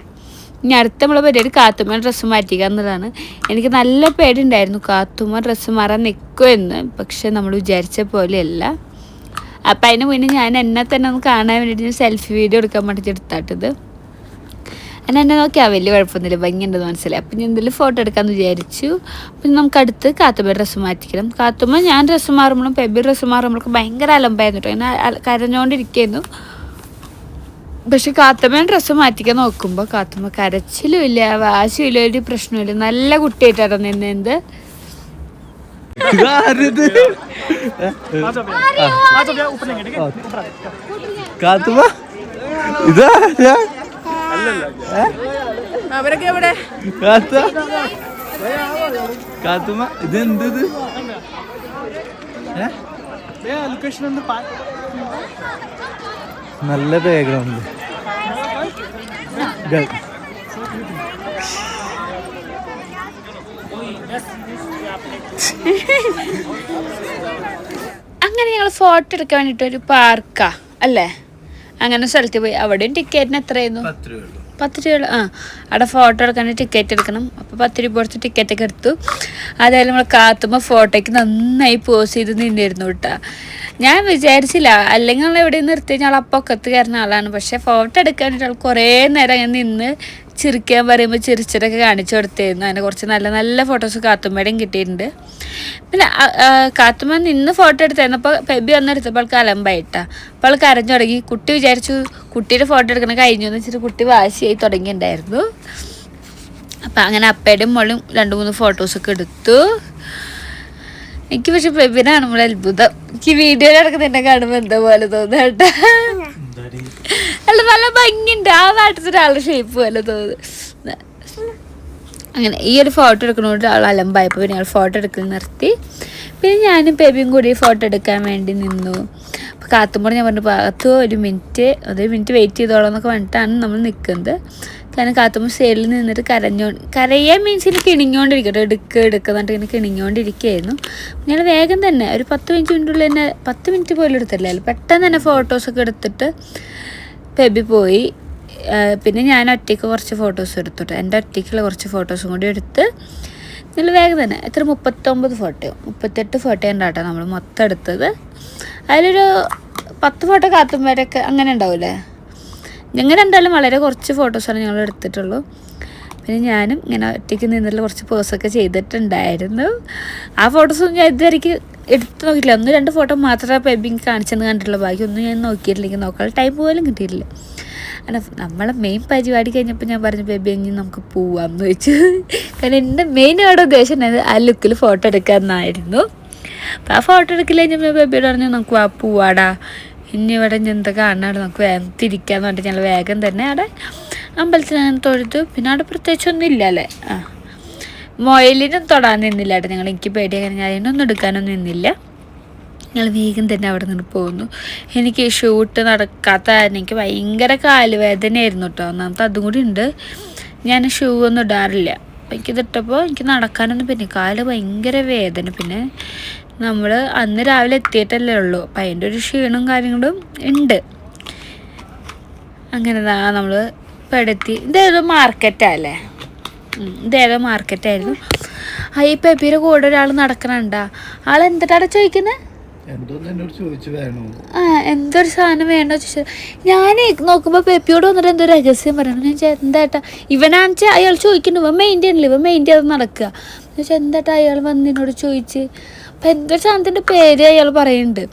ഇനി അടുത്ത നമ്മളെ പരിപാടി കാത്തുമ്മ ഡ്രസ്സ് മാറ്റിക്കുക എന്നതാണ്. എനിക്ക് നല്ല പേടിയുണ്ടായിരുന്നു കാത്തുമ്മ ഡ്രസ്സ് മാറാൻ നിൽക്കുമെന്ന്, പക്ഷെ നമ്മൾ വിചാരിച്ച പോലെയല്ല. അപ്പം അതിന് മുന്നേ ഞാൻ എന്നെ തന്നെ ഒന്ന് കാണാൻ വേണ്ടിയിട്ട് ഞാൻ സെൽഫി വീഡിയോ എടുക്കാൻ വേണ്ടിയിട്ട് എടുത്താട്ടത്. എന്നെ നോക്കിയാൽ വലിയ കുഴപ്പമൊന്നുമില്ല, ഭംഗിയുണ്ടെന്ന് മനസ്സിലായി. അപ്പം ഞാൻ എന്തെങ്കിലും ഫോട്ടോ എടുക്കാമെന്ന് വിചാരിച്ചു. പിന്നെ നമുക്ക് അടുത്ത് കാത്തുമ്മ ഡ്രസ്സ് മാറ്റിക്കണം. കാത്തുമ്മ ഞാൻ ഡ്രസ്സ് മാറുമ്പോഴും പെബി ഡ്രസ്സ് മാറുമ്പോഴൊക്കെ ഭയങ്കര അലമ്പായിരുന്നു കേട്ടോ, ഇങ്ങനെ കരഞ്ഞുകൊണ്ടിരിക്കുന്നു. പക്ഷെ കാത്തുമ്മ ഡ്രസ്സ് മാറ്റിക്കാൻ നോക്കുമ്പോൾ കാത്തുമ്മ കരച്ചിലും ഇല്ല, വാശിയും ഇല്ല, ഒരു പ്രശ്നമില്ല, നല്ല കുട്ടിയായിട്ടാണ് നിന്നത്. അവരൊക്കെ എവിടെ കാത്തുമ്മ ഇതെന്തത് നല്ല ബാക്ക്ഗ്രൗണ്ട്. അങ്ങനെ ഞങ്ങൾ ഫോട്ടോ എടുക്കാൻ വേണ്ടിയിട്ട് ഒരു പാർക്കാ അല്ലേ, അങ്ങനെ സ്ഥലത്ത് പോയി. അവിടെയും ടിക്കറ്റിന് എത്രയായിരുന്നു? 10 രൂപ. അവിടെ ഫോട്ടോ എടുക്കാൻ ടിക്കറ്റ് എടുക്കണം. അപ്പോൾ 10 രൂപ കൊടുത്ത് ടിക്കറ്റൊക്കെ എടുത്തു. അതായത് നമ്മൾ കാത്തുമ്പോൾ ഫോട്ടോയ്ക്ക് നന്നായി പോസ് ചെയ്ത് നിന്നിരുന്നു കേട്ടോ. ഞാൻ വിചാരിച്ചില്ല, അല്ലെങ്കിൽ നമ്മൾ എവിടെ നിർത്തി കഴിഞ്ഞാൽ അപ്പൊക്കത്ത് കയറുന്ന ആളാണ്. പക്ഷേ ഫോട്ടോ എടുക്കാൻ വേണ്ടിയിട്ട് കുറേ നേരം അങ്ങനെ നിന്ന് ചിരിക്കാൻ പറയുമ്പോൾ ചിരിച്ചിട്ടൊക്കെ കാണിച്ചു കൊടുത്തായിരുന്നു. അങ്ങനെ കുറച്ച് നല്ല നല്ല ഫോട്ടോസ് കാത്തുമ്മയുടെയും കിട്ടിയിട്ടുണ്ട്. പിന്നെ കാത്തുമ്മ നിന്ന് ഫോട്ടോ എടുത്തായിരുന്നു. അപ്പോൾ ബേബി വന്നെടുത്തപ്പോൾ ആൾക്ക് അലമ്പായിട്ടാ. അപ്പോൾ ആൾ കരഞ്ഞു തുടങ്ങി. കുട്ടി വിചാരിച്ചു കുട്ടിയുടെ ഫോട്ടോ എടുക്കണം കഴിഞ്ഞു എന്ന് വെച്ചിട്ട് കുട്ടി വാശിയായി തുടങ്ങിയിട്ടുണ്ടായിരുന്നു. അപ്പം അങ്ങനെ അപ്പയുടെയും മോളും 2-3 ഫോട്ടോസൊക്കെ എടുത്തു. എനിക്ക് പക്ഷെ ബേബിനാണ് നമ്മളെ അത്ഭുതം. എനിക്ക് വീഡിയോയിൽ നടക്കുന്നുണ്ടെ കാണുമ്പോൾ എന്താ പോലെ തോന്നുന്നു കേട്ടോ. അല്ല നല്ല ഭംഗിയുണ്ട്. ആ നാട്ടിൽ ഒരാളുടെ ഷേപ്പ് പോലെ തോന്നുന്നു. അങ്ങനെ ഈ ഒരു ഫോട്ടോ എടുക്കണോണ്ട് ആൾ അലമ്പായപ്പോൾ പിന്നെ ആൾ ഫോട്ടോ എടുക്കൽ നിർത്തി. പിന്നെ ഞാനും ബേബിയും കൂടി ഫോട്ടോ എടുക്കാൻ വേണ്ടി നിന്നു. അപ്പോൾ കാത്തുമ്പോൾ ഞാൻ പറഞ്ഞു കാത്തു ഒരു മിനിറ്റ് വെയിറ്റ് ചെയ്തോളാം എന്നൊക്കെ പറഞ്ഞിട്ടാണ് നമ്മൾ നിൽക്കുന്നത്. കാരണം കാത്തുമ്പോൾ സൈഡിൽ നിന്നിട്ട് കരയാൻ മീൻസ് ഇങ്ങനെ കിണിഞ്ഞുകൊണ്ടിരിക്കട്ടെ എടുക്കുന്നിട്ട് ഇങ്ങനെ കിണിഞ്ഞുകൊണ്ടിരിക്കുകയായിരുന്നു. ഞങ്ങൾ വേഗം തന്നെ ഒരു 10 മിനിറ്റിനുള്ളിൽ തന്നെ 10 മിനിറ്റ് പോലും എടുത്തില്ലല്ലോ, പെട്ടെന്ന് തന്നെ ഫോട്ടോസൊക്കെ എടുത്തിട്ട് ബേബി പോയി. പിന്നെ ഞാൻ ഒറ്റയ്ക്ക് കുറച്ച് ഫോട്ടോസ് എടുത്തിട്ട് എൻ്റെ ഒറ്റയ്ക്കുള്ള കുറച്ച് ഫോട്ടോസും കൂടി എടുത്ത് നല്ല വേഗം തന്നെ 39 ഫോട്ടോയോ 38 ഫോട്ടോ ഉണ്ടാട്ടോ നമ്മൾ മൊത്തം എടുത്തത്. അതിലൊരു 10 ഫോട്ടോ കാത്തുമ്പോഴൊക്കെ അങ്ങനെ ഉണ്ടാവില്ലേ. ഞങ്ങൾ എന്തായാലും വളരെ കുറച്ച് ഫോട്ടോസാണ് ഞങ്ങൾ എടുത്തിട്ടുള്ളൂ. പിന്നെ ഞാനും ഇങ്ങനെ ഒറ്റയ്ക്ക് നിന്നുള്ള കുറച്ച് പോസൊക്കെ ചെയ്തിട്ടുണ്ടായിരുന്നു. ആ ഫോട്ടോസൊന്നും ഞാൻ ഇതുവരെയ്ക്ക് എടുത്ത് നോക്കിയിട്ടില്ല. 1-2 ഫോട്ടോ മാത്രമേ ബേബി കാണിച്ചെന്ന് കണ്ടിട്ടുള്ളൂ. ബാക്കി ഒന്നും ഞാൻ നോക്കിയിട്ടില്ലെങ്കിൽ നോക്കാനുള്ള ടൈം പോലും കിട്ടിയിട്ടില്ല. അങ്ങനെ നമ്മളെ മെയിൻ പരിപാടി കഴിഞ്ഞപ്പോൾ ഞാൻ പറഞ്ഞു ബേബി ഇനി നമുക്ക് പോവാമെന്ന് വെച്ചു. കാരണം എൻ്റെ മെയിൻ അവിടെ ഉദ്ദേശം ഉണ്ടായത് ആ ലുക്കിൽ ഫോട്ടോ എടുക്കാമെന്നായിരുന്നു. അപ്പോൾ ആ ഫോട്ടോ എടുക്കില്ല കഴിഞ്ഞപ്പോൾ ബേബിയോട് പറഞ്ഞു നമുക്ക് ആ പോവാടാ, ഇനി ഇവിടെ എന്താ കാണാണ്ട് നമുക്ക് വേഗം തിരിക്കാമെന്ന് പറഞ്ഞിട്ട് ഞങ്ങൾ വേഗം തന്നെ അവിടെ അമ്പലത്തിൽ അങ്ങനെ തൊഴുതു. പിന്നെ അവിടെ പ്രത്യേകിച്ചൊന്നും ഇല്ലല്ലേ. മൊയിലിനും തൊടാൻ നിന്നില്ല കേട്ടോ ഞങ്ങൾ. എനിക്ക് പേടിയാകാൻ ഞാൻ അതിനൊന്നും എടുക്കാനൊന്നും നിന്നില്ല. ഞങ്ങൾ വേഗം തന്നെ അവിടെ നിന്ന് പോകുന്നു. എനിക്ക് ഷൂട്ട് നടക്കാത്ത എനിക്ക് ഭയങ്കര കാലുവേദനയായിരുന്നു കേട്ടോ. ഒന്നാമത്തെ അതും കൂടി ഉണ്ട്. ഞാൻ ഷൂ ഒന്നും ഇടാറില്ല. എനിക്കിതിട്ടപ്പോൾ എനിക്ക് നടക്കാനൊന്നും പിന്നെ കാല് ഭയങ്കര വേദന. പിന്നെ നമ്മൾ അന്ന് രാവിലെ എത്തിയിട്ടല്ലേ ഉള്ളൂ. അപ്പം അതിൻ്റെ ഒരു ക്ഷീണവും കാര്യങ്ങളും ഉണ്ട്. അങ്ങനെ നമ്മൾ പെടുത്തി. ഇതേതോ മാർക്കറ്റല്ലേ, ഇതേതോ മാർക്കറ്റായിരുന്നു. ഈ പെപ്പിയുടെ കൂടെ ഒരാൾ നടക്കണുണ്ടാ. ആളെന്തിട്ടാണ് ചോദിക്കുന്നത്? എന്തൊരു സാധനം വേണോ ചോദിച്ചത്. ഞാൻ നോക്കുമ്പോൾ പെപ്പിയോട് വന്നിട്ട് എന്തോ രഹസ്യം പറയണം. ഞാൻ ചോദിച്ചാൽ എന്താട്ടാ ഇവനാണെച്ചാൽ അയാൾ ചോദിക്കുന്നു. ഇവൻ മെയിൻ്റെ അത് നടക്കുക. എന്ന് വെച്ചാൽ എന്താട്ടാ അയാൾ വന്നിനോട് ചോദിച്ച്. അപ്പം എന്തൊരു സാധനത്തിൻ്റെ പേര് അയാൾ പറയുന്നുണ്ട്.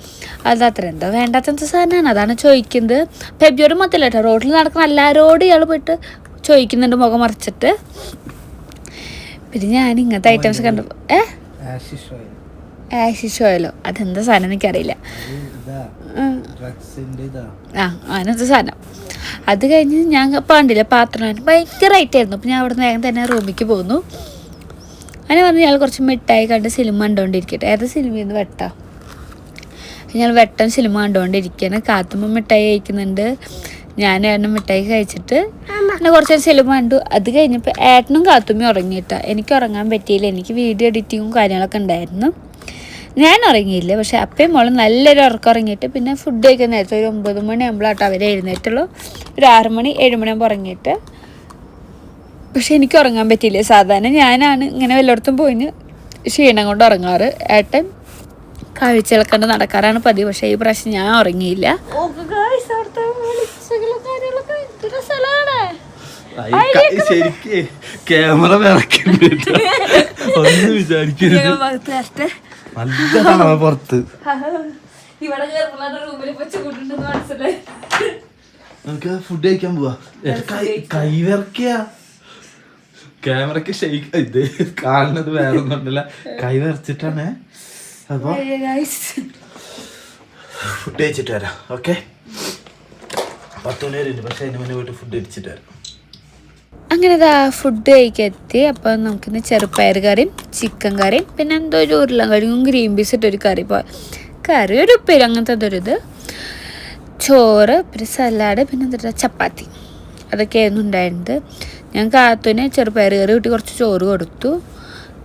അതത്ര എന്തോ വേണ്ടാത്ത സാധനമാണ്, അതാണ് ചോദിക്കുന്നത്. പെപ്പിയോട് മൊത്തമില്ല കേട്ടോ, റോഡിൽ നടക്കുന്ന എല്ലാവരോടും ഇയാൾ പോയിട്ട് ചോദിക്കുന്നുണ്ട് മുഖം മറിച്ചിട്ട്. പിന്നെ ഞാൻ ഇങ്ങനത്തെ ഐറ്റംസ് കണ്ടപ്പോൾ ആഷിഷ് ഓയിലോ അതെന്താ സാധനം എനിക്കറിയില്ല. അങ്ങനത്തെ സാധനം. അത് കഴിഞ്ഞ് ഞാൻ കണ്ടില്ല പാത്രം ഭയങ്കര റേറ്റായിരുന്നു. അപ്പോൾ ഞാൻ അവിടെ നിന്ന് വേഗം തന്നെ റൂമിലേക്ക് പോന്നു. അങ്ങനെ വന്ന് ഞങ്ങൾ കുറച്ച് മിഠായി കണ്ട് സിനിമ കണ്ടുകൊണ്ടിരിക്കട്ടെ. ഏത് സിനിമയെന്ന് വെട്ടാം. ഞങ്ങൾ വെട്ടൻ സിനിമ കണ്ടുകൊണ്ടിരിക്കുകയാണ്. കാത്തുമ്പോൾ മിഠായി കഴിക്കുന്നുണ്ട്. ഞാൻ ഏട്ടനും മിഠായി കഴിച്ചിട്ട് പിന്നെ കുറച്ച് നേരം സിനിമ കണ്ടു. അത് കഴിഞ്ഞപ്പോൾ ഏട്ടനും കാത്തുമ്മയും ഉറങ്ങിയിട്ടാ. എനിക്ക് ഉറങ്ങാൻ പറ്റിയില്ല. എനിക്ക് വീഡിയോ എഡിറ്റിങ്ങും കാര്യങ്ങളൊക്കെ ഉണ്ടായിരുന്നു. ഞാൻ ഉറങ്ങിയില്ല. പക്ഷെ അപ്പയും മോളും നല്ലൊരു ഉറക്കം ഉറങ്ങിയിട്ട് പിന്നെ ഫുഡ് കഴിക്കാൻ നേരത്തെ ഒരു 9 മണിയാകുമ്പോഴാട്ടോ അവർ എഴുന്നേറ്റുള്ളൂ. ഒരു 6 മണി 7 മണിയാകുമ്പോൾ ഉറങ്ങിയിട്ട്. പക്ഷെ എനിക്ക് ഉറങ്ങാൻ പറ്റിയില്ല. സാധാരണ ഞാനാണ് ഇങ്ങനെ വല്ലയിടത്തും പോയിന് ക്ഷീണം കൊണ്ട് ഉറങ്ങാറ്. ഏട്ടൻ കാഴ്ചകളൊക്കെ കണ്ട് നടക്കാറാണ് പതിവ്. പക്ഷേ ഈ പ്രാവശ്യം ഞാൻ ഉറങ്ങിയില്ല. ക്യാമറ പുറത്ത് നമുക്ക് ഫുഡ് കഴിക്കാൻ പോവാ. കൈ വിറക്കിയ ക്യാമറക്ക് ഇത് കാണുന്നത് വേറെ ഒന്നുണ്ടല്ല, കൈ വിറച്ചിട്ടാണ്. അപ്പൊ ഫുഡ് കഴിച്ചിട്ട് വരാം. ഓക്കെ, 10 മണി വരെ ഉണ്ട്. പക്ഷെ അതിന് മുന്നേ പോയിട്ട് ഫുഡ് കഴിച്ചിട്ട് വരാം. അങ്ങനെ ഫുഡ് കഴിക്കെത്തി. അപ്പം നമുക്കിന്ന് ചെറുപ്പയർ കറിയും ചിക്കൻ കറിയും പിന്നെ എന്തോ ഒരു ഉരുളൻകിഴങ്ങും ഗ്രീൻ പീസ് ഇട്ടൊരു കറി ഒരു ഉപ്പേരി അങ്ങനത്തെ അതൊരിത്, ചോറ്, പിന്നെ സലാഡ്, പിന്നെ എന്താ ചപ്പാത്തി, അതൊക്കെയായിരുന്നു ഉണ്ടായിരുന്നത്. ഞാൻ കാത്തുവിന് ചെറുപ്പയർ കറി കൂട്ടി കുറച്ച് ചോറ് കൊടുത്തു.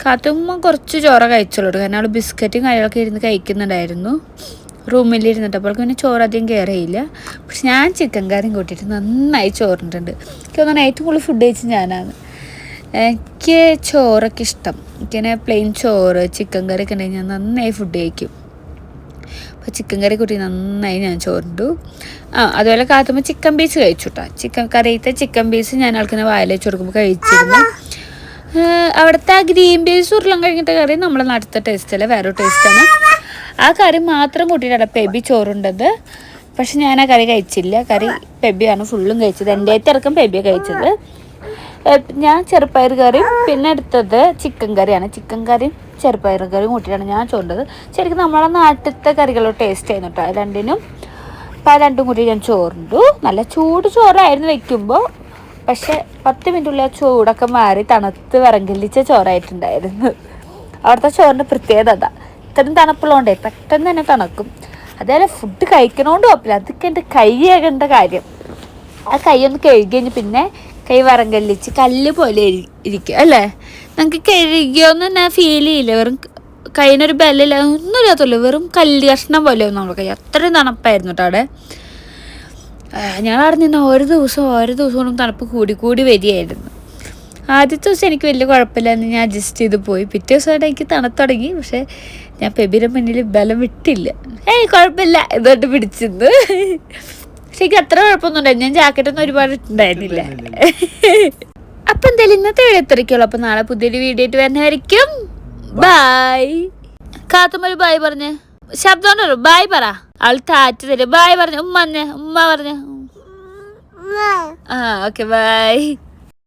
കാത്തുമ്മ കുറച്ച് ചോറ് കഴിച്ചോളൂ, കാരണം അവൾ ബിസ്ക്കറ്റും കാര്യങ്ങളൊക്കെ ഇരുന്ന് കഴിക്കുന്നുണ്ടായിരുന്നു റൂമിലിരുന്നിട്ട്. അപ്പോൾ പിന്നെ ചോറ് അധികം കെയർ ചെയ്യില്ല. പക്ഷെ ഞാൻ ചിക്കൻ കറിയും കൂട്ടിയിട്ട് നന്നായി ചോറിട്ടുണ്ട്. എനിക്ക് തോന്നുന്നു ഏറ്റവും കൂടുതൽ ഫുഡ് കഴിച്ചത് ഞാനാണ്. എനിക്ക് ചോറൊക്കെ ഇഷ്ടം. എനിക്കിങ്ങനെ പ്ലെയിൻ ചോറ് ചിക്കൻ കറിയൊക്കെ ഉണ്ടെങ്കിൽ ഞാൻ നന്നായി ഫുഡ് കഴിക്കും. അപ്പോൾ ചിക്കൻ കറി കൂട്ടി നന്നായി ഞാൻ ചോറിട്ടു. അതുപോലെ കാത്തുമ്പോൾ ചിക്കൻ പീസ് കഴിച്ചു കേട്ടോ. ചിക്കൻ കറിയത്തെ ചിക്കൻ പീസ് ഞാൻ ആൾക്കിനെ വായിൽ വെച്ച് കൊടുക്കുമ്പോൾ കഴിച്ചിരുന്നു. അവിടുത്തെ ആ ഗ്രീൻ പീസ് ഉരുളൻ കഴിഞ്ഞിട്ട് കറി നമ്മളെ നാട്ടിലത്തെ ടേസ്റ്റല്ല, വേറെ ടേസ്റ്റാണ്. ആ കറി മാത്രം കൂട്ടിയിട്ടാണ് പെബി ചോറുണ്ടത്. പക്ഷെ ഞാൻ ആ കറി കഴിച്ചില്ല. കറി പെബിയാണ് ഫുള്ളും കഴിച്ചത്. എൻ്റെ ഇറക്കം പെബിയാണ് കഴിച്ചത്. ഞാൻ ചെറുപ്പയർ കറിയും പിന്നെ എടുത്തത് ചിക്കൻ കറിയാണ്. ചിക്കൻ കറിയും ചെറുപ്പയർ കറിയും കൂട്ടിയിട്ടാണ് ഞാൻ ചോറുണ്ടത്. ശരിക്കും നമ്മളെ നാട്ടിലത്തെ കറികളോട് ടേസ്റ്റ് ആയിരുന്നു കേട്ടോ രണ്ടിനും. അപ്പോൾ ആ രണ്ടും കൂട്ടി ഞാൻ ചോറുണ്ടു. നല്ല ചൂട് ചോറായിരുന്നു വെക്കുമ്പോൾ. പക്ഷെ 10 മിനിറ്റുള്ളിൽ ആ ചൂടൊക്കെ മാറി തണുത്ത് വിറങ്കലിച്ച ചോറായിട്ടുണ്ടായിരുന്നു. അവിടുത്തെ ചോറിൻ്റെ പ്രത്യേകത അതാ. ഇത്രയും തണുപ്പുള്ളതുകൊണ്ടേ പെട്ടെന്ന് തന്നെ തണുക്കും. അതേപോലെ ഫുഡ് കഴിക്കണോണ്ട് കുഴപ്പമില്ല. അതൊക്കെ എൻ്റെ കൈ കഴുകേണ്ട കാര്യം. ആ കൈ ഒന്ന് കഴുകി കഴിഞ്ഞ് പിന്നെ കൈ വിറങ്കലിച്ച് കല്ല് പോലെ ഇരിക്കും അല്ലേ. നമുക്ക് കഴുകിയോന്ന് തന്നെ ഫീൽ ചെയ്യില്ല. വെറും കൈയിനൊരു ബെല്ലില്ല, ഒന്നും ഇല്ലാത്തല്ലോ, വെറും കല്ല് കഷ്ണം പോലെ നമ്മുടെ കൈ. അത്രയും തണുപ്പായിരുന്നു കേട്ടോ അവിടെ. ഞങ്ങളവിടെ നിന്ന് ഓരോ ദിവസവും തണുപ്പ് കൂടി വരികയായിരുന്നു. ആദ്യത്തെ ദിവസം എനിക്ക് വലിയ കുഴപ്പമില്ലാന്ന് ഞാൻ അഡ്ജസ്റ്റ് ചെയ്ത് പോയി. പിറ്റേ ദിവസമായിട്ട് എനിക്ക് തണുത്ത് തുടങ്ങി. പക്ഷെ ഞാൻ പെബിയുടെ മുന്നിൽ ബലം വിട്ടില്ല. കുഴപ്പമില്ല ഇതോട്ട് പിടിച്ചിരുന്നു. പക്ഷെ എനിക്ക് അത്ര കുഴപ്പമൊന്നും ഉണ്ടായിരുന്നു. ഞാൻ ജാക്കറ്റൊന്നും ഒരുപാട് ഇട്ടുണ്ടായിരുന്നില്ല. അപ്പം എന്തായാലും ഇന്നത്തെ വീഡിയോ എത്രയ്ക്കുള്ളൂ. അപ്പം നാളെ പുതിയൊരു വീഡിയോ ആയിട്ട് വരുന്നതായിരിക്കും. ബായ്. കാത്തുമ്പൊരു ബായ് പറഞ്ഞ് ശബ്ദം ഉണ്ടല്ലോ. ബായ് പറ. ആൾ താറ്റ് തരും. ബായ് പറഞ്ഞു. ഉമ്മ പറഞ്ഞ. ഉമ്മ പറഞ്ഞ. Okay bye.